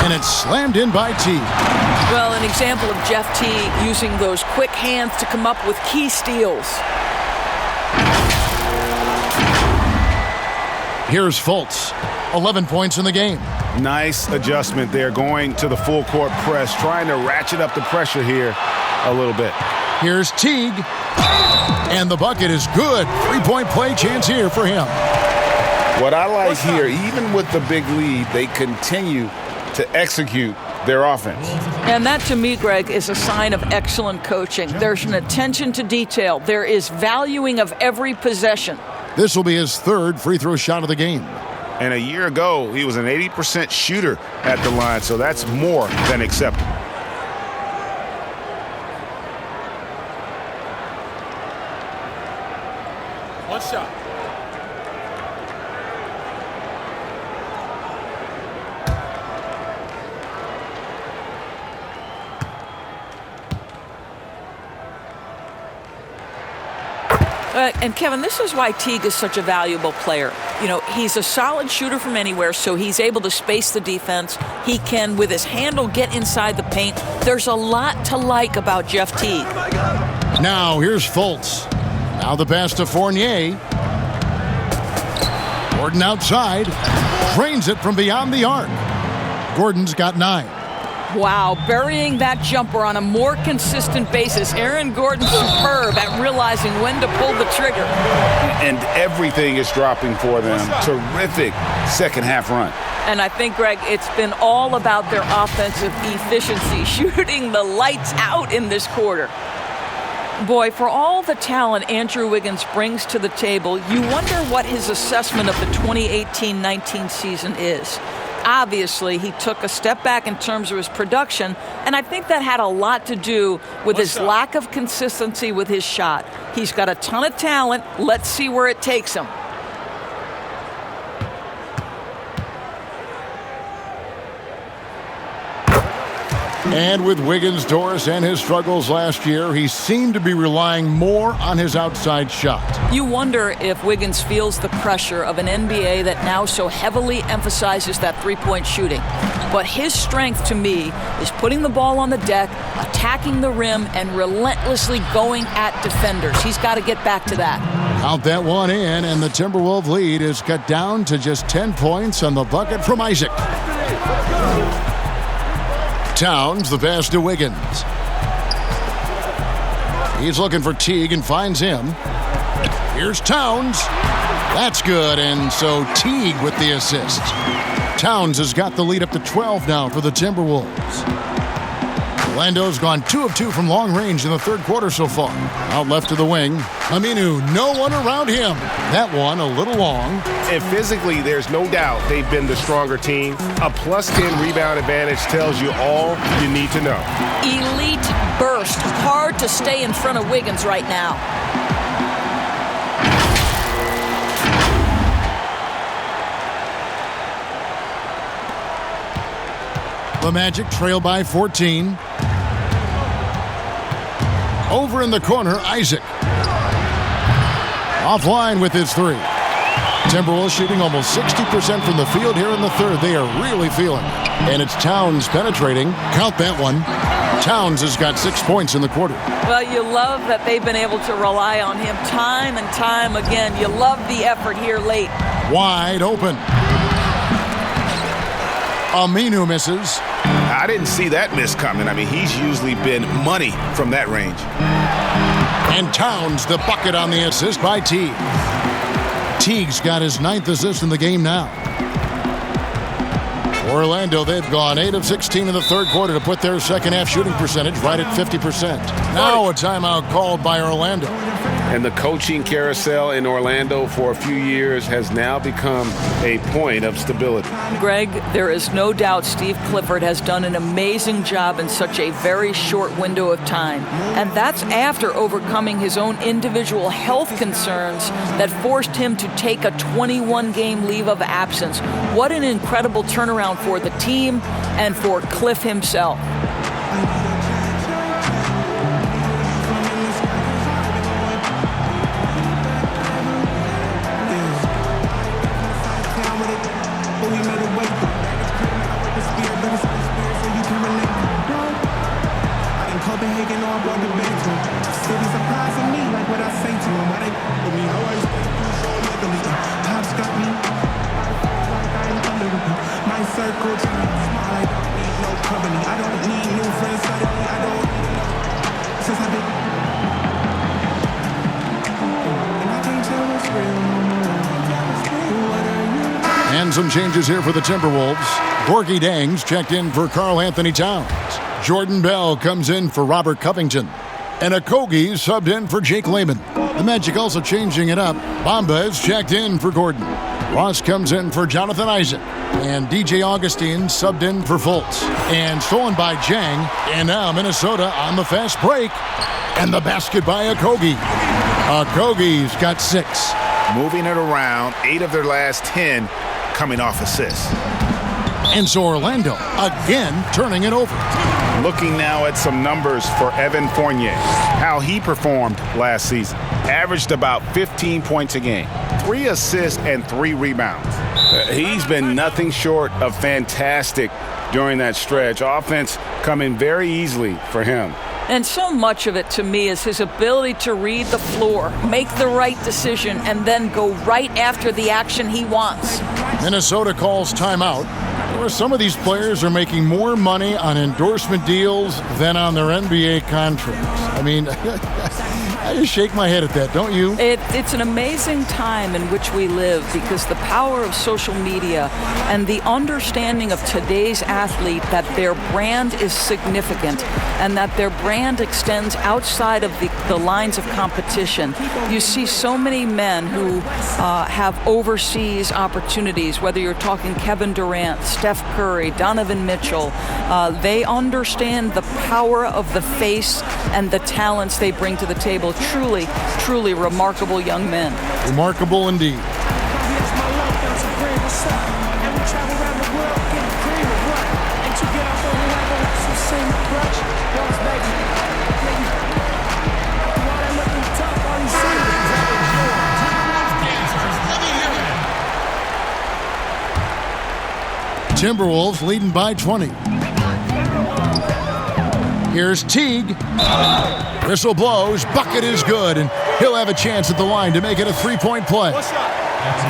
And it's slammed in by T. Well, an example of Jeff T using those quick hands to come up with key steals. Here's Fultz, 11 points in the game. Nice adjustment there, going to the full court press, trying to ratchet up the pressure here a little bit. Here's Teague, and the bucket is good. 3-point play chance here for him. What I like here, even with the big lead, they continue to execute their offense. And that, to me, Greg, is a sign of excellent coaching. There's an attention to detail. There is valuing of every possession. This will be his 3rd free throw shot of the game. And a year ago, he was an 80% shooter at the line, so that's more than acceptable. One shot. And Kevin, this is why Teague is such a valuable player. You know, he's a solid shooter from anywhere, so he's able to space the defense. He can, with his handle, get inside the paint. There's a lot to like about Jeff Teague. Now here's Fultz. Now the pass to Fournier. Gordon outside. Drains it from beyond the arc. Gordon's got 9. Wow, burying that jumper on a more consistent basis. Aaron Gordon superb at realizing when to pull the trigger. And everything is dropping for them. Terrific second half run. And I think, Greg, it's been all about their offensive efficiency, shooting the lights out in this quarter. Boy, for all the talent Andrew Wiggins brings to the table, you wonder what his assessment of the 2018-19 season is. Obviously, he took a step back in terms of his production, and I think that had a lot to do with his lack of consistency with his shot. He's got a ton of talent. Let's see where it takes him. And with Wiggins, Doris, and his struggles last year, he seemed to be relying more on his outside shot. You wonder if Wiggins feels the pressure of an NBA that now so heavily emphasizes that three-point shooting. But his strength, to me, is putting the ball on the deck, attacking the rim, and relentlessly going at defenders. He's got to get back to that. Count that one in, and the Timberwolves lead is cut down to just 10 points on the bucket from Isaac. Towns, the pass to Wiggins. He's looking for Teague and finds him. Here's Towns. That's good, and so Teague with the assist. Towns has got the lead up to 12 now for the Timberwolves. Orlando's gone 2 of 2 from long range in the third quarter so far. Out left to the wing. Aminu, no one around him. That one a little long. And physically, there's no doubt they've been the stronger team. A +10 rebound advantage tells you all you need to know. Elite burst. Hard to stay in front of Wiggins right now. The Magic trail by 14. Over in the corner, Isaac. Offline with his three. Timberwolves shooting almost 60% from the field here in the third. They are really feeling it. And it's Towns penetrating. Count that one. Towns has got 6 points in the quarter. Well, you love that they've been able to rely on him time and time again. You love the effort here late. Wide open. Aminu misses. I didn't see that miss coming. I mean, he's usually been money from that range. And Towns, the bucket on the assist by Teague. Teague's got his 9th assist in the game now. Orlando, they've gone 8 of 16 in the third quarter to put their second half shooting percentage right at 50%. Now a timeout called by Orlando. And the coaching carousel in Orlando for a few years has now become a point of stability. Greg, there is no doubt Steve Clifford has done an amazing job in such a very short window of time. And that's after overcoming his own individual health concerns that forced him to take a 21-game leave of absence. What an incredible turnaround for the team and for Cliff himself. And some changes here for the Timberwolves. Gorgie Dangs checked in for Karl-Anthony Towns. Jordan Bell comes in for Robert Covington. And Okogie subbed in for Jake Layman. The Magic also changing it up. Bamba is checked in for Gordon. Ross comes in for Jonathan Isaac. And DJ Augustine subbed in for Fultz. And stolen by Jang. And now Minnesota on the fast break. And the basket by Okogie. Okogie's got 6. Moving it around, 8 of their last 10 coming off assists. And so Orlando again turning it over. Looking now at some numbers for Evan Fournier, how he performed last season. Averaged about 15 points a game, 3 assists and 3 rebounds. He's been nothing short of fantastic during that stretch. Offense coming very easily for him. And so much of it, to me, is his ability to read the floor, make the right decision, and then go right after the action he wants. Minnesota calls timeout. Doris, some of these players are making more money on endorsement deals than on their NBA contracts. I mean, I just shake my head at that, don't you? It's an amazing time in which we live because the power of social media and the understanding of today's athlete that their brand is significant and that their brand extends outside of the lines of competition. You see so many men who have overseas opportunities, whether you're talking Kevin Durant, Steph Curry, Donovan Mitchell. They understand the power of the face and the talents they bring to the table. Truly, truly remarkable young men. Remarkable indeed. Timberwolves leading by 20. Here's Teague. Whistle blows. Bucket is good, and he'll have a chance at the line to make it a three-point play.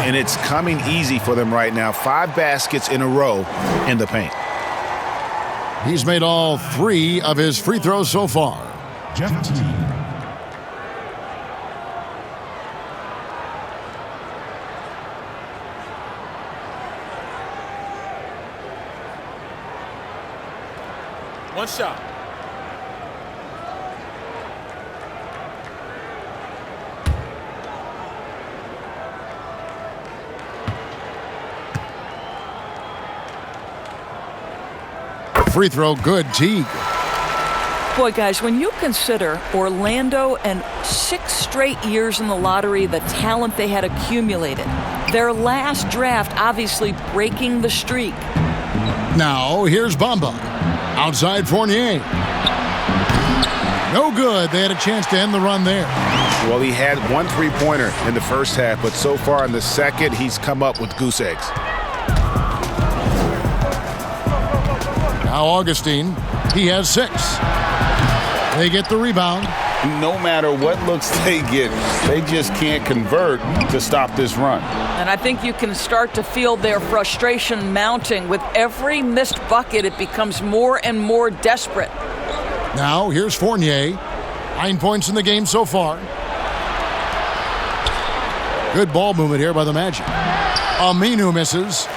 And it's coming easy for them right now. 5 baskets in a row in the paint. He's made all 3 of his free throws so far. Jeff Teague. One shot. Free throw good, Teague. Boy, guys, when you consider Orlando and 6 straight years in the lottery, the talent they had accumulated, their last draft obviously breaking the streak. Now, here's Bamba. Outside Fournier. No good. They had a chance to end the run there. Well, he had 1 3-pointer in the first half, but so far in the second, he's come up with goose eggs. Now Augustine, he has 6. They get the rebound. No matter what looks they get, they just can't convert to stop this run. And I think you can start to feel their frustration mounting. With every missed bucket, it becomes more and more desperate. Now here's Fournier. 9 points in the game so far. Good ball movement here by the Magic. Aminu misses.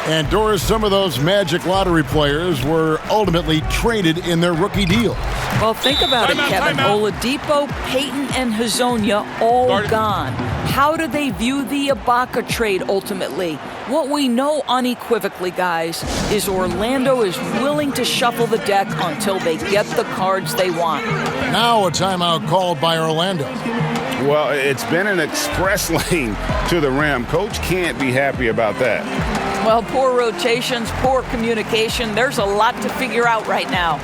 And Doris, some of those Magic lottery players were ultimately traded in their rookie deal. Well, think about it, Kevin. Oladipo, Payton, and Hazonia all gone. How do they view the Ibaka trade ultimately? What we know unequivocally, guys, is Orlando is willing to shuffle the deck until they get the cards they want. Now a timeout called by Orlando. Well, it's been an express lane to the rim. Coach can't be happy about that. Well, poor rotations, poor communication. There's a lot to figure out right now.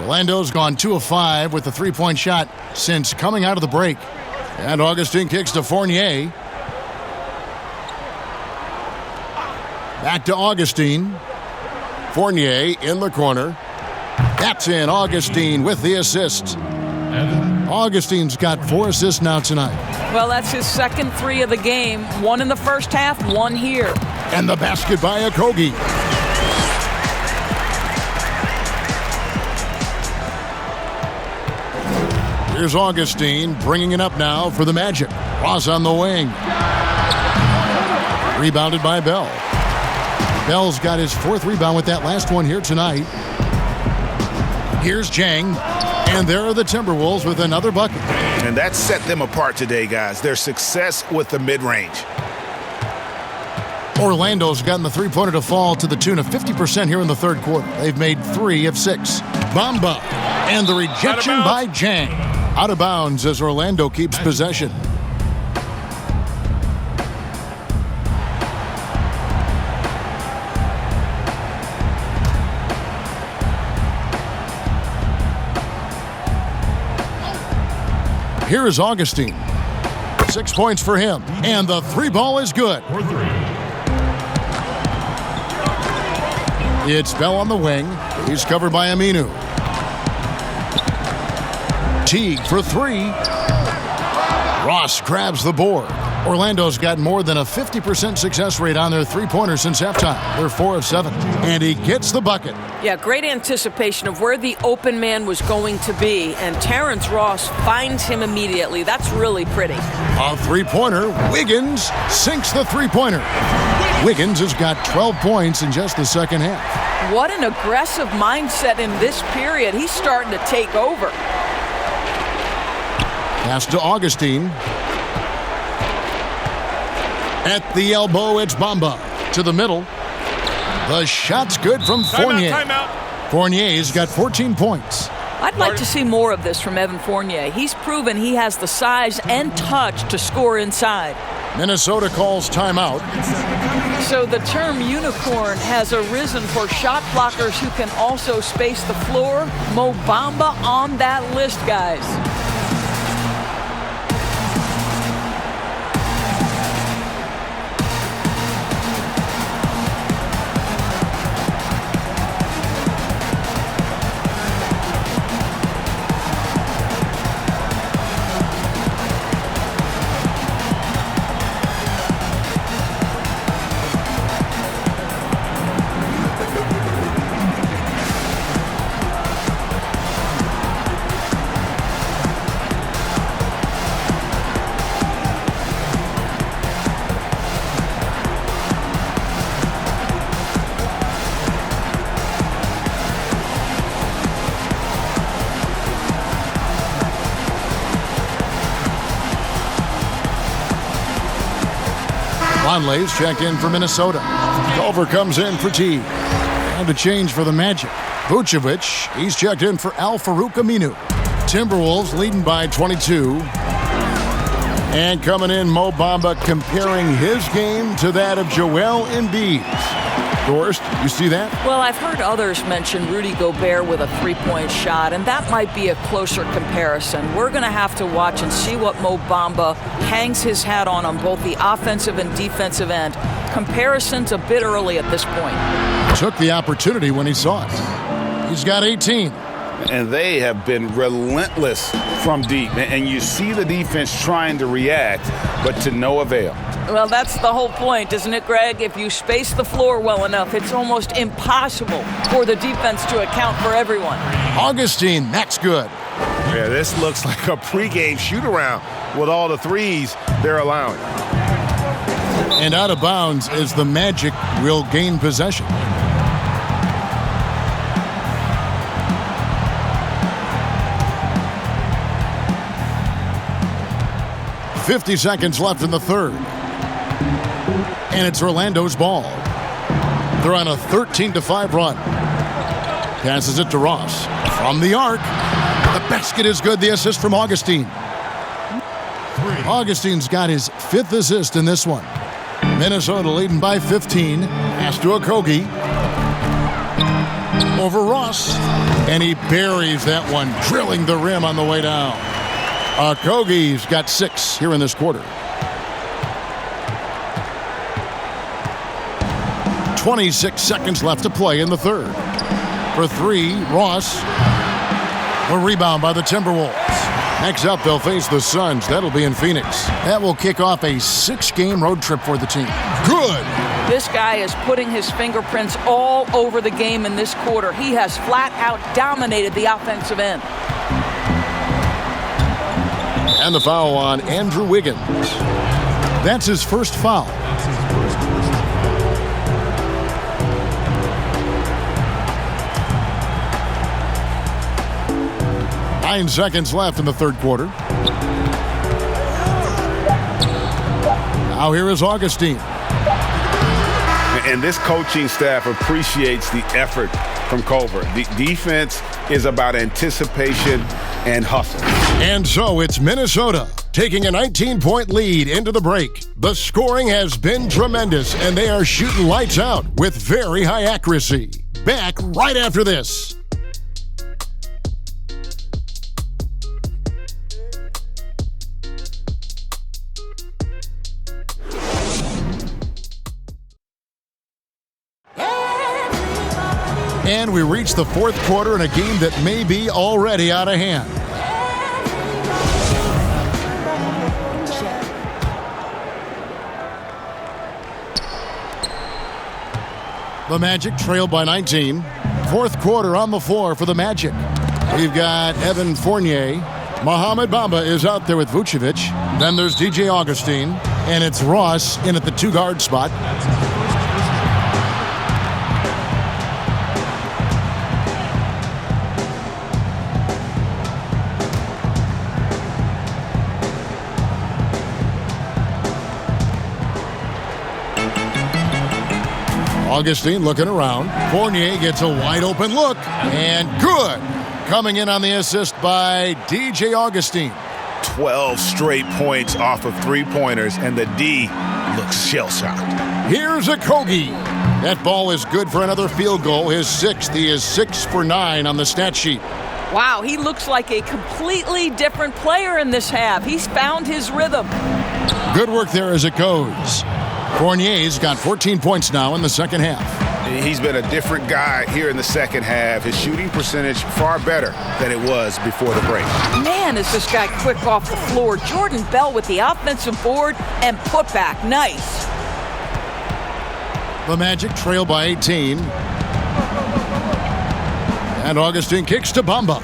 Orlando's gone 2 of 5 with the three-point shot since coming out of the break. And Augustine kicks to Fournier. Back to Augustine. Fournier in the corner. That's in. Augustine with the assist. Augustine's got 4 assists now tonight. Well, that's his second 3 of the game. 1 in the first half, 1 here. And the basket by Okogie. Here's Augustine bringing it up now for the Magic. Ross on the wing. Rebounded by Bell. Bell's got his 4th rebound with that last one here tonight. Here's Jang, and there are the Timberwolves with another bucket. And that set them apart today, guys. Their success with the mid-range. Orlando's gotten the three-pointer to fall to the tune of 50% here in the third quarter. They've made 3 of 6. Bamba, and the rejection by Jang. Out of bounds as Orlando keeps possession. Here is Augustine. 6 points for him, and the 3 ball is good. It's Bell on the wing. He's covered by Aminu. Teague for 3. Ross grabs the board. Orlando's got more than a 50% success rate on their three-pointers since halftime. They're 4 of 7. And he gets the bucket. Yeah, great anticipation of where the open man was going to be, and Terrence Ross finds him immediately. That's really pretty. A three-pointer. Wiggins sinks the three-pointer. Wiggins has got 12 points in just the second half. What an aggressive mindset in this period. He's starting to take over. Pass to Augustine. At the elbow, it's Bamba. To the middle. The shot's good from Fournier. Fournier's got 14 points. I'd like to see more of this from Evan Fournier. He's proven he has the size and touch to score inside. Minnesota calls timeout. So the term unicorn has arisen for shot blockers who can also space the floor. Mo Bamba on that list, guys. Conley's checked in for Minnesota. Culver comes in for Teague. And a change for the Magic. Vučević, he's checked in for Al-Farouq Aminu. Timberwolves leading by 22. And coming in, Mo Bamba comparing his game to that of Joel Embiid's. Dorst, you see that? Well, I've heard others mention Rudy Gobert with a three-point shot, and that might be a closer comparison. We're going to have to watch and see what Mo Bamba hangs his hat on both the offensive and defensive end. Comparison's a bit early at this point. Took the opportunity when he saw it. He's got 18. And they have been relentless from deep. And you see the defense trying to react, but to no avail. Well, that's the whole point, isn't it, Greg? If you space the floor well enough, it's almost impossible for the defense to account for everyone. Augustine, that's good. Yeah, this looks like a pregame shoot-around with all the threes they're allowing. And out of bounds as the Magic will gain possession. .50 seconds left in the third. And it's Orlando's ball. They're on a 13-5 run. Passes it to Ross. From the arc. The basket is good. The assist from Augustine. Augustine's got his 5th assist in this one. Minnesota leading by 15. Pass to Okogie. Over Ross. And he buries that one, drilling the rim on the way down. Okogie's got 6 here in this quarter. 26 seconds left to play in the third. For 3, Ross. A rebound by the Timberwolves. Next up, they'll face the Suns. That'll be in Phoenix. That will kick off a 6-game road trip for the team. Good. This guy is putting his fingerprints all over the game in this quarter. He has flat out dominated the offensive end. And the foul on Andrew Wiggins. That's his first foul. 9 seconds left in the third quarter. Now here is Augustine. And this coaching staff appreciates the effort from Culver. The defense is about anticipation and hustle. And so it's Minnesota taking a 19-point lead into the break. The scoring has been tremendous, and they are shooting lights out with very high accuracy. Back right after this. And we reach the fourth quarter in a game that may be already out of hand. The Magic trail by 19. Fourth quarter on the floor for the Magic. We've got Evan Fournier. Mohamed Bamba is out there with Vučević. Then there's DJ Augustine. And it's Ross in at the 2-guard spot. Augustine looking around. Fournier gets a wide open look. And good. Coming in on the assist by DJ Augustine. 12 straight points off of three-pointers, and the D looks shell-shocked. Here's Okogie. That ball is good for another field goal. His 6th. He is 6 for 9 on the stat sheet. Wow, he looks like a completely different player in this half. He's found his rhythm. Good work there as it goes. Fournier's got 14 points now in the second half. He's been a different guy here in the second half. His shooting percentage far better than it was before the break. Man, is this guy quick off the floor. Jordan Bell with the offensive board and putback. Nice. The Magic trail by 18. And Augustine kicks to Bamba.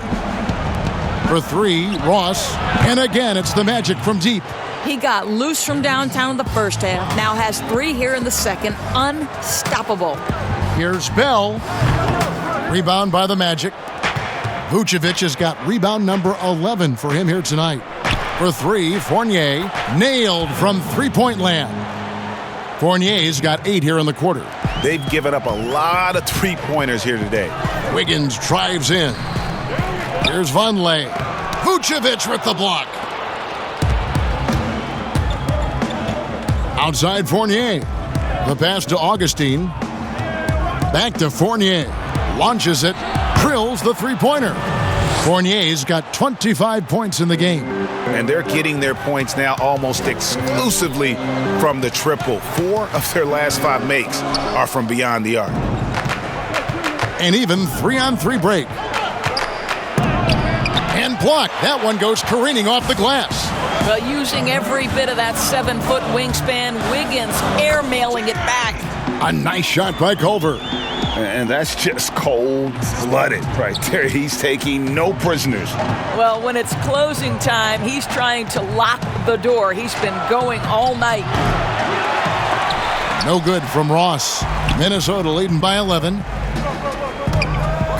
For 3, Ross. And again, it's the Magic from deep. He got loose from downtown in the first half. Now has 3 here in the second. Unstoppable. Here's Bell. Rebound by the Magic. Vučević has got rebound number 11 for him here tonight. For 3, Fournier nailed from three-point land. Fournier's got 8 here in the quarter. They've given up a lot of three-pointers here today. Wiggins drives in. Here's Vonleh. Vučević with the block. Outside Fournier. The pass to Augustine. Back to Fournier. Launches it. Drills the three-pointer. Fournier's got 25 points in the game. And they're getting their points now almost exclusively from the triple. 4 of their last 5 makes are from beyond the arc. And even 3-on-3 break. And blocked. That one goes careening off the glass. Well, using every bit of that 7-foot wingspan, Wiggins airmailing it back. A nice shot by Culver. And that's just cold-blooded right there. He's taking no prisoners. Well, when it's closing time, he's trying to lock the door. He's been going all night. No good from Ross. Minnesota leading by 11.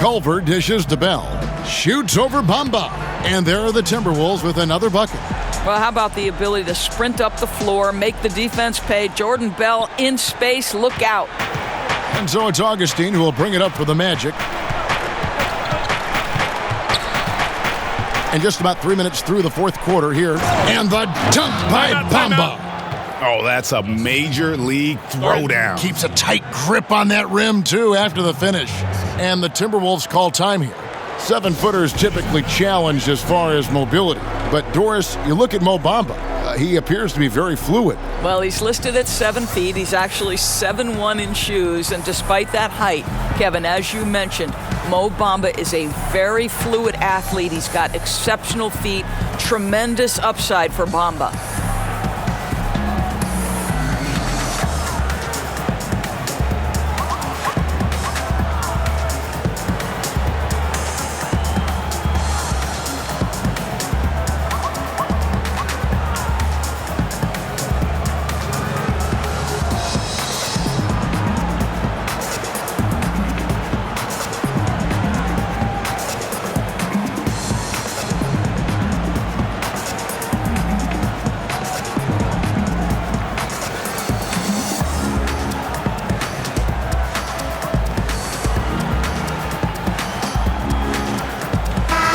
Culver dishes to Bell. Shoots over Bamba. And there are the Timberwolves with another bucket. Well, how about the ability to sprint up the floor, make the defense pay? Jordan Bell in space, look out. And so it's Augustine who will bring it up for the Magic. And just about 3 minutes through the fourth quarter here. And the dunk by Bamba. Oh, that's a major league throwdown. Keeps a tight grip on that rim, too, after the finish. And the Timberwolves call time here. 7-footers typically challenged as far as mobility. But, Doris, you look at Mo Bamba. He appears to be very fluid. Well, he's listed at 7 feet. He's actually 7'1" in shoes. And despite that height, Kevin, as you mentioned, Mo Bamba is a very fluid athlete. He's got exceptional feet, tremendous upside for Bamba.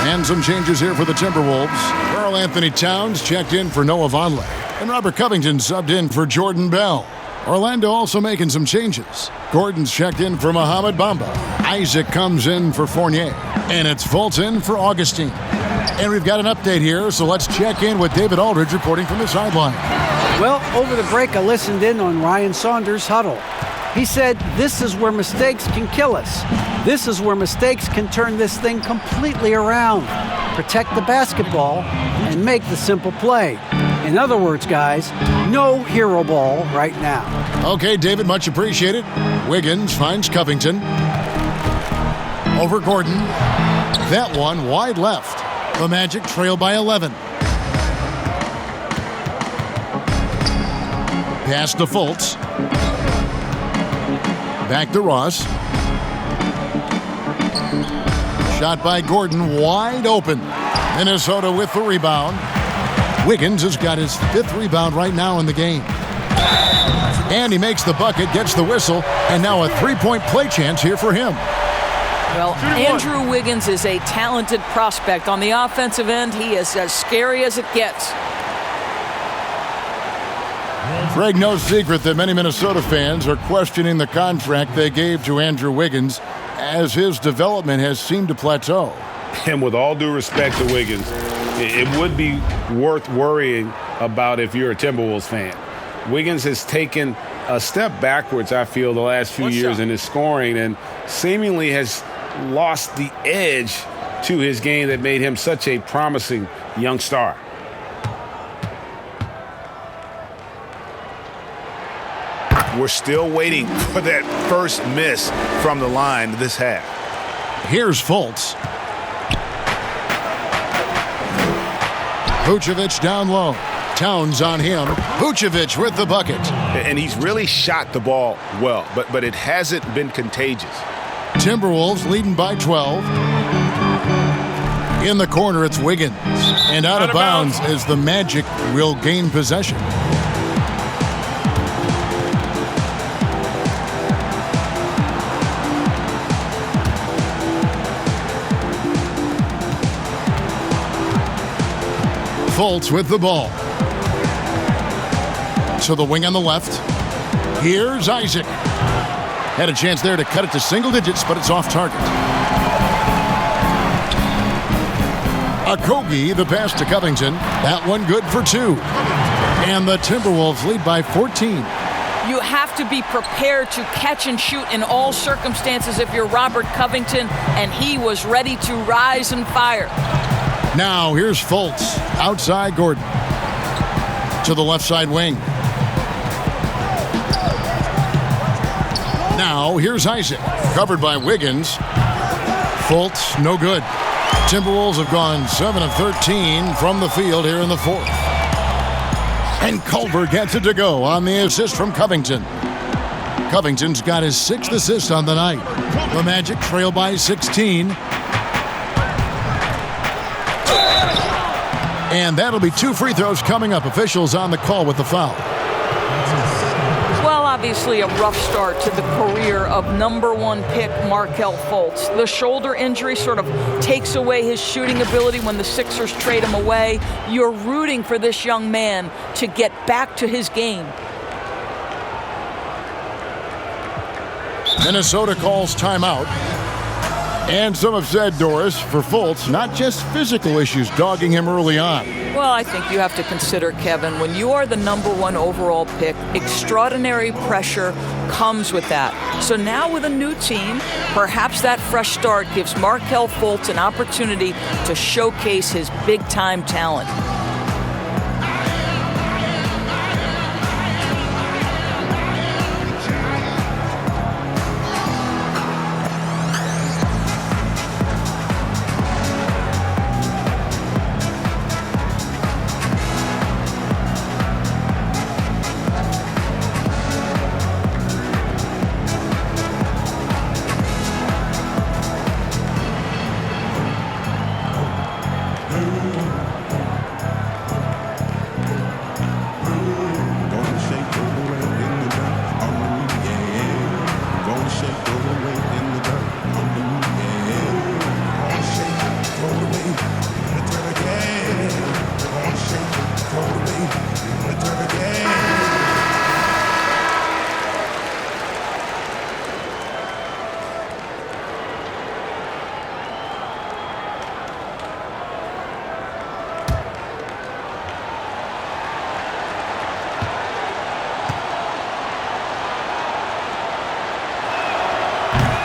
And some changes here for the Timberwolves. Karl-Anthony Towns checked in for Noah Vonleh. And Robert Covington subbed in for Jordan Bell. Orlando also making some changes. Gordon's checked in for Mohamed Bamba. Isaac comes in for Fournier. And it's Fultz in for Augustine. And we've got an update here, so let's check in with David Aldridge reporting from the sideline. Well, over the break, I listened in on Ryan Saunders' huddle. He said, "This is where mistakes can kill us. This is where mistakes can turn this thing completely around. Protect the basketball and make the simple play." In other words, guys, no hero ball right now. Okay, David, much appreciated. Wiggins finds Covington. Over Gordon. That one wide left. The Magic trail by 11. Pass to Fultz. Back to Ross. Shot by Gordon, wide open. Minnesota with the rebound. Wiggins has got his 5th rebound right now in the game. And he makes the bucket, gets the whistle, and now a 3-point play chance here for him. Well, Andrew Wiggins is a talented prospect. On the offensive end, he is as scary as it gets. Greg, no secret that many Minnesota fans are questioning the contract they gave to Andrew Wiggins as his development has seemed to plateau. And with all due respect to Wiggins, it would be worth worrying about if you're a Timberwolves fan. Wiggins has taken a step backwards, I feel, the last few years in his scoring and seemingly has lost the edge to his game that made him such a promising young star. We're still waiting for that first miss from the line this half. Here's Fultz. Vučević down low. Towns on him. Vučević with the bucket. And he's really shot the ball well, but it hasn't been contagious. Timberwolves leading by 12. In the corner, it's Wiggins. And out of bounds as the Magic will gain possession. Fultz with the ball. To the wing on the left. Here's Isaac. Had a chance there to cut it to single digits, but it's off target. Okogie, the pass to Covington. That one good for 2. And the Timberwolves lead by 14. You have to be prepared to catch and shoot in all circumstances if you're Robert Covington, and he was ready to rise and fire. Now here's Fultz. Outside Gordon. To the left side wing. Now here's Isaac. Covered by Wiggins. Fultz, no good. Timberwolves have gone 7 of 13 from the field here in the 4th. And Culver gets it to go on the assist from Covington. Covington's got his 6th assist on the night. The Magic trail by 16. And that'll be 2 free throws coming up. Officials on the call with the foul. Well, obviously a rough start to the career of #1 pick Markelle Fultz. The shoulder injury sort of takes away his shooting ability when the Sixers trade him away. You're rooting for this young man to get back to his game. Minnesota calls timeout. And some have said, Doris, for Fultz, not just physical issues dogging him early on. Well, I think you have to consider, Kevin, when you are the #1 overall pick, extraordinary pressure comes with that. So now with a new team, perhaps that fresh start gives Markelle Fultz an opportunity to showcase his big-time talent.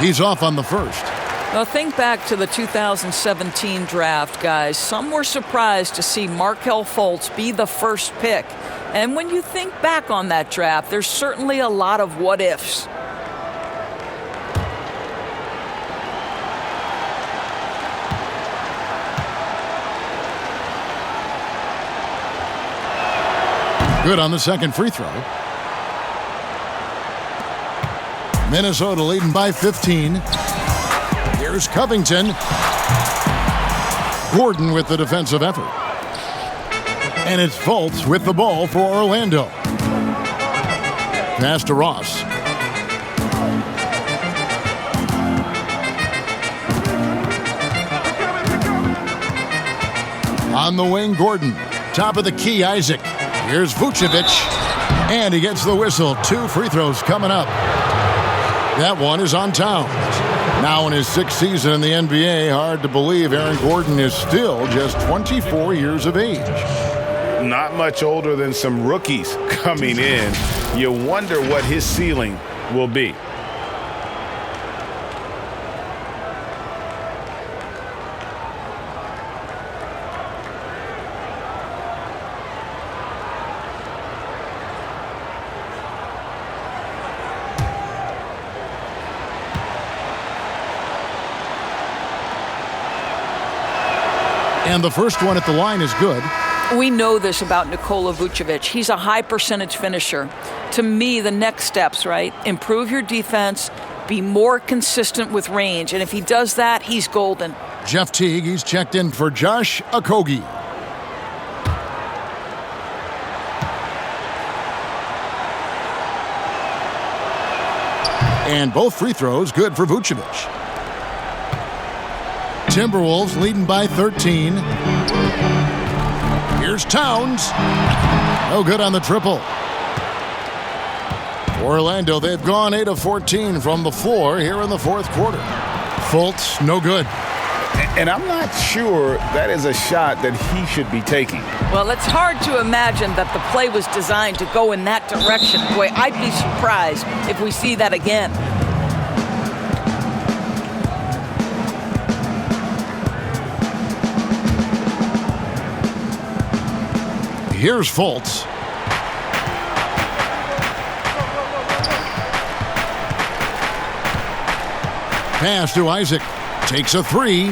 He's off on the first. Well, think back to the 2017 draft, guys. Some were surprised to see Markelle Fultz be the first pick. And when you think back on that draft, there's certainly a lot of what-ifs. Good on the second free throw. Minnesota leading by 15. Here's Covington. Gordon with the defensive effort. And it's Fultz with the ball for Orlando. Pass to Ross. On the wing, Gordon. Top of the key, Isaac. Here's Vučević. And he gets the whistle. 2 free throws coming up. That one is on Towns. Now in his 6th season in the NBA, hard to believe Aaron Gordon is still just 24 years of age. Not much older than some rookies coming in. You wonder what his ceiling will be. And the first one at the line is good. We know this about Nikola Vučević. He's a high percentage finisher. To me, the next steps, right? Improve your defense, be more consistent with range. And if he does that, he's golden. Jeff Teague, he's checked in for Josh Okogie. And both free throws good for Vučević. Timberwolves leading by 13. Here's Towns. No good on the triple. Orlando, they've gone 8 of 14 from the floor here in the 4th quarter. Fultz, no good. And I'm not sure that is a shot that he should be taking. Well, it's hard to imagine that the play was designed to go in that direction. Boy, I'd be surprised if we see that again. Here's Fultz. Pass to Isaac. Takes a 3.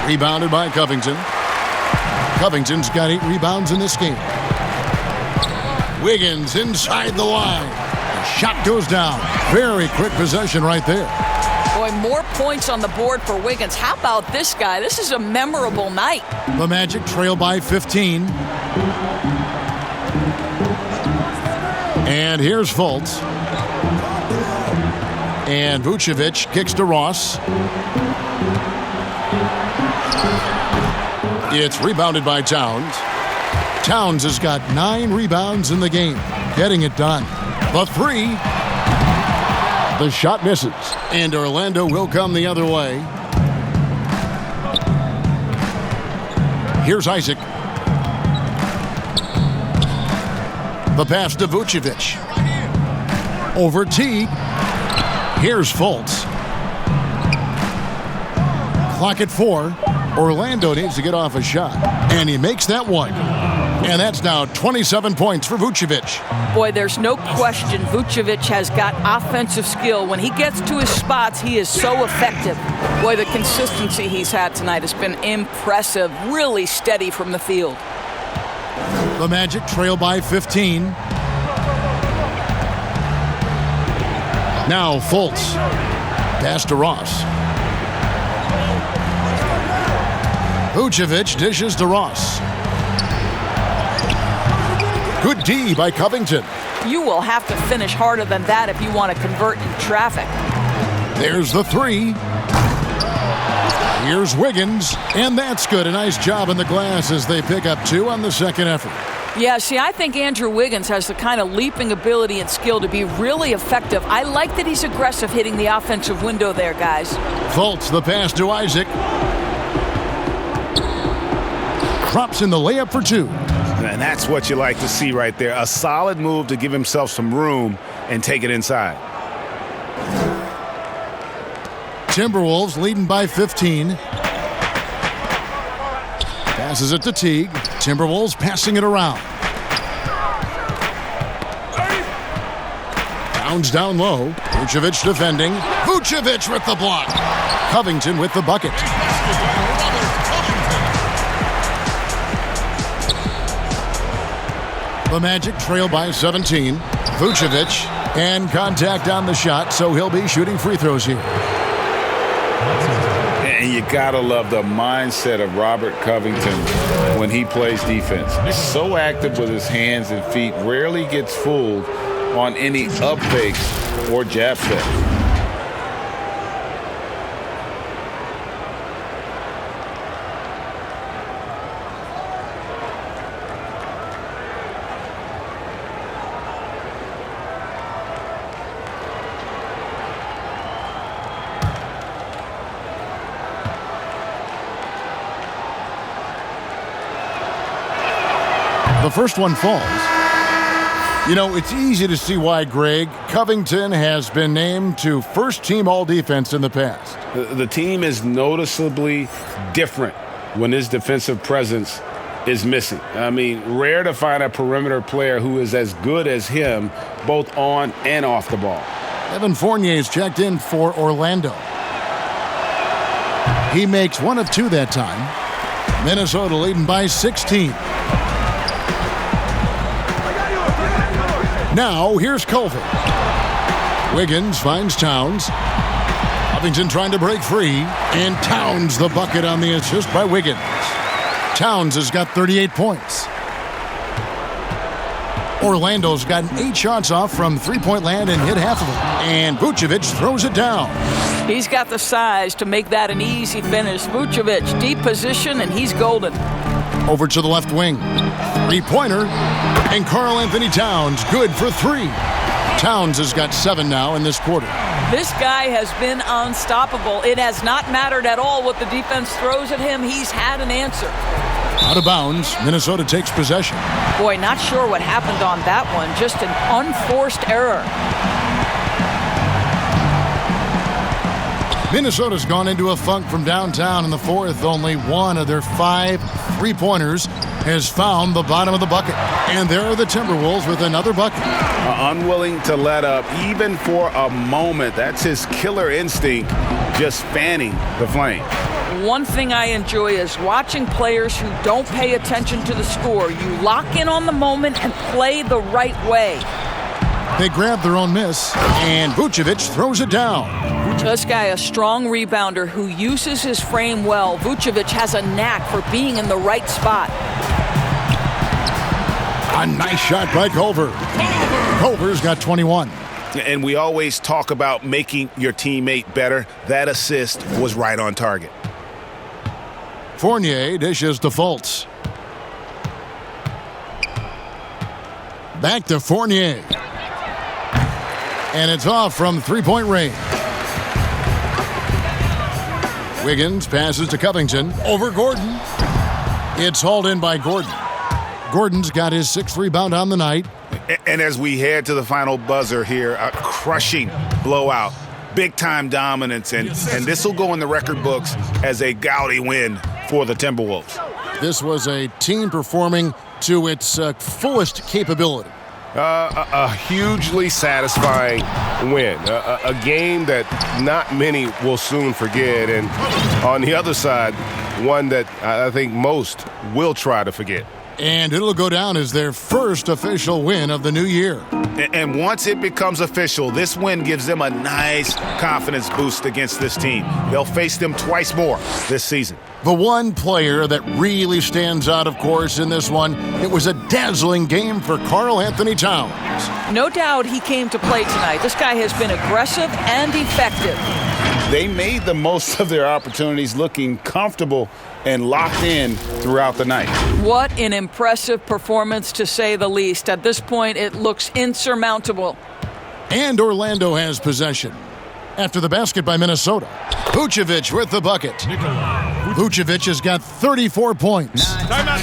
Rebounded by Covington. Covington's got 8 rebounds in this game. Wiggins inside the line. The shot goes down. Very quick possession right there. Boy, more points on the board for Wiggins. How about this guy? This is a memorable night. The Magic trail by 15. And here's Fultz. And Vučević kicks to Ross. It's rebounded by Towns. Towns has got 9 rebounds in the game. Getting it done. The 3. The shot misses. And Orlando will come the other way. Here's Isaac. The pass to Vučević. Over Teague. Here's Fultz. Clock at 4. Orlando needs to get off a shot. And he makes that one. And that's now 27 points for Vučević. Boy, there's no question Vučević has got offensive skill. When he gets to his spots, he is so effective. Boy, the consistency he's had tonight has been impressive. Really steady from the field. The Magic trail by 15. Now Fultz. Pass to Ross. Vučević dishes to Ross. Good D by Covington. You will have to finish harder than that if you want to convert in traffic. There's the 3. Here's Wiggins, and that's good. A nice job in the glass as they pick up 2 on the second effort. Yeah, see, I think Andrew Wiggins has the kind of leaping ability and skill to be really effective. I like that he's aggressive hitting the offensive window there, guys. Fultz, the pass to Isaac. Drops in the layup for 2. And that's what you like to see right there. A solid move to give himself some room and take it inside. Timberwolves leading by 15. Passes it to Teague. Timberwolves passing it around. Towns down low. Vučević defending. Vučević with the block. Covington with the bucket. The Magic trail by 17. Vučević and contact on the shot, so he'll be shooting free throws here. And you gotta love the mindset of Robert Covington when he plays defense. He's so active with his hands and feet, rarely gets fooled on any up fakes or jab steps. The first one falls. You know, it's easy to see why, Greg, Covington has been named to first-team all-defense in the past. The team is noticeably different when his defensive presence is missing. I mean, rare to find a perimeter player who is as good as him, both on and off the ball. Evan Fournier's checked in for Orlando. He makes one of two that time. Minnesota leading by 16. Now, here's Culver. Wiggins finds Towns. Covington trying to break free. And Towns the bucket on the assist by Wiggins. Towns has got 38 points. Orlando's gotten 8 shots off from three-point land and hit half of them. And Vučević throws it down. He's got the size to make that an easy finish. Vučević, deep position, and he's golden. Over to the left wing. Three-pointer. And Karl-Anthony Towns good for 3. Towns has got 7 now in this quarter. This guy has been unstoppable. It has not mattered at all what the defense throws at him. He's had an answer. Out of bounds, Minnesota takes possession. Boy, not sure what happened on that one. Just an unforced error. Minnesota's gone into a funk from downtown in the fourth. Only one of their 5 three-pointers has found the bottom of the bucket. And there are the Timberwolves with another bucket. Unwilling to let up even for a moment. That's his killer instinct, just fanning the flame. One thing I enjoy is watching players who don't pay attention to the score. You lock in on the moment and play the right way. They grab their own miss, and Vučević throws it down. This guy, a strong rebounder who uses his frame well. Vučević has a knack for being in the right spot. A nice shot by Culver. Culver's got 21. And we always talk about making your teammate better. That assist was right on target. Fournier dishes to Fultz. Back to Fournier. And it's off from three-point range. Wiggins passes to Covington. Over Gordon. It's hauled in by Gordon. Gordon's got his 6th rebound on the night. And as we head to the final buzzer here, a crushing blowout. Big-time dominance, and this will go in the record books as a gaudy win for the Timberwolves. This was a team performing to its fullest capability. A hugely satisfying win. A game that not many will soon forget. And on the other side, one that I think most will try to forget. And it'll go down as their first official win of the new year. And once it becomes official, this win gives them a nice confidence boost against this team. They'll face them twice more this season. The one player that really stands out, of course, in this one, it was a dazzling game for Karl-Anthony Towns. No doubt he came to play tonight. This guy has been aggressive and effective. They made the most of their opportunities, looking comfortable and locked in throughout the night. What an impressive performance, to say the least. At this point, it looks insurmountable. And Orlando has possession. After the basket by Minnesota, Vučević with the bucket. Vučević has got 34 points.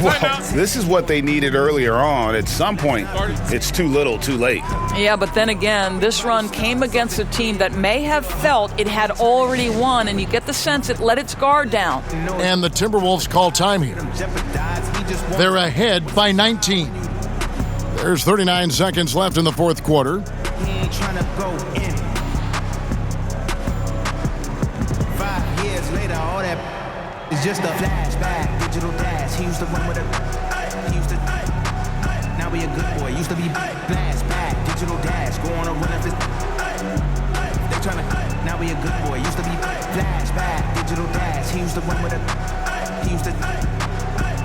Well, this is what they needed earlier on. At some point, it's too little, too late. Yeah, but then again, this run came against a team that may have felt it had already won, and you get the sense it let its guard down. And the Timberwolves call time here. They're ahead by 19. There's 39 seconds left in the fourth quarter. He ain't trying to go in. 5 years later, all that is just a flashback, digital dash. He used to run with a. He used to. Now we a good boy. Used to be flashback, digital dash. Go on a run if it's. They trying to. Now we a good boy. Used to be flashback, digital dash. He used to run with a. He used to.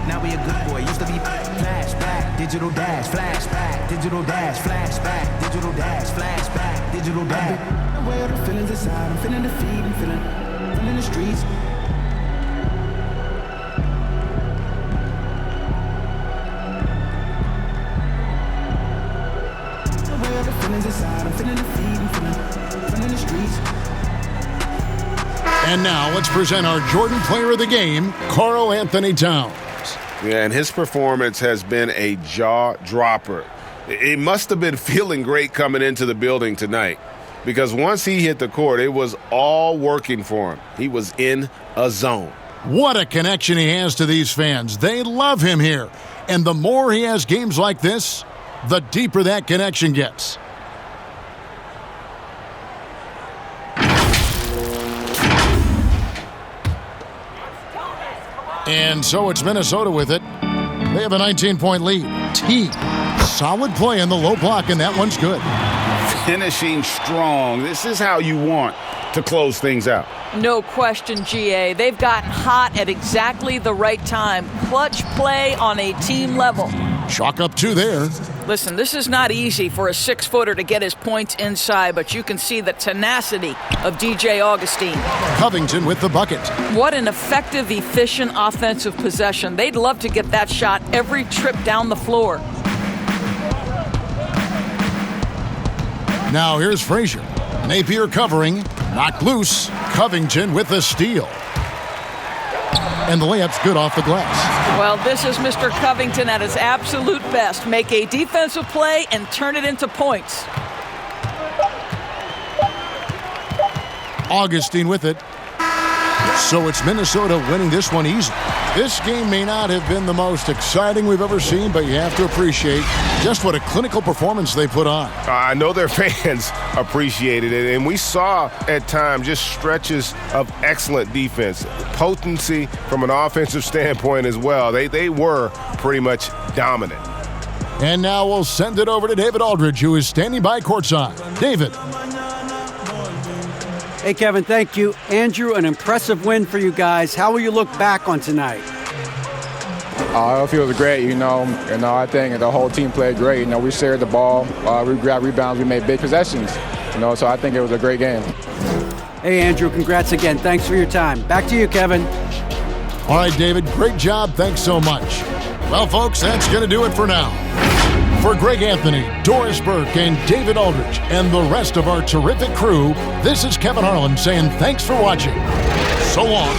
Now we a good boy. Used to be flashback, digital dash, flashback, digital dash, flashback, digital dash, flashback, digital dash. I'm aware of the feelings inside. I'm feeling the feed. I'm feeling the streets. I'm aware of the feelings inside. I'm feeling the feed. I'm feeling the streets. And now let's present our Jordan Player of the Game, Karl-Anthony Towns. Yeah, and his performance has been a jaw-dropper. It must have been feeling great coming into the building tonight because once he hit the court, it was all working for him. He was in a zone. What a connection he has to these fans. They love him here. And the more he has games like this, the deeper that connection gets. And so it's Minnesota with it. They have a 19-point lead. T. Solid play in the low block, and that one's good. Finishing strong. This is how you want to close things out. No question, GA. They've gotten hot at exactly the right time. Clutch play on a team level. Chalk up 2 there. Listen, this is not easy for a 6-footer to get his points inside, but you can see the tenacity of DJ Augustine. Covington with the bucket. What an effective, efficient offensive possession. They'd love to get that shot every trip down the floor. Now here's Frazier. Napier covering. Knocked loose. Covington with the steal. And the layup's good off the glass. Well, this is Mr. Covington at his absolute best. Make a defensive play and turn it into points. Augustine with it. So it's Minnesota winning this one easy. This game may not have been the most exciting we've ever seen, but you have to appreciate just what a clinical performance they put on. I know their fans appreciated it, and we saw at times just stretches of excellent defense, potency from an offensive standpoint as well. They were pretty much dominant. And now we'll send it over to David Aldridge, who is standing by courtside. David. Hey, Kevin, thank you. Andrew, an impressive win for you guys. How will you look back on tonight? It feels great, I think the whole team played great. We shared the ball, we grabbed rebounds, we made big possessions, so I think it was a great game. Hey, Andrew, congrats again. Thanks for your time. Back to you, Kevin. All right, David, great job. Thanks so much. Well, folks, that's going to do it for now. For Greg Anthony, Doris Burke, and David Aldridge, and the rest of our terrific crew, this is Kevin Harlan saying thanks for watching. So long.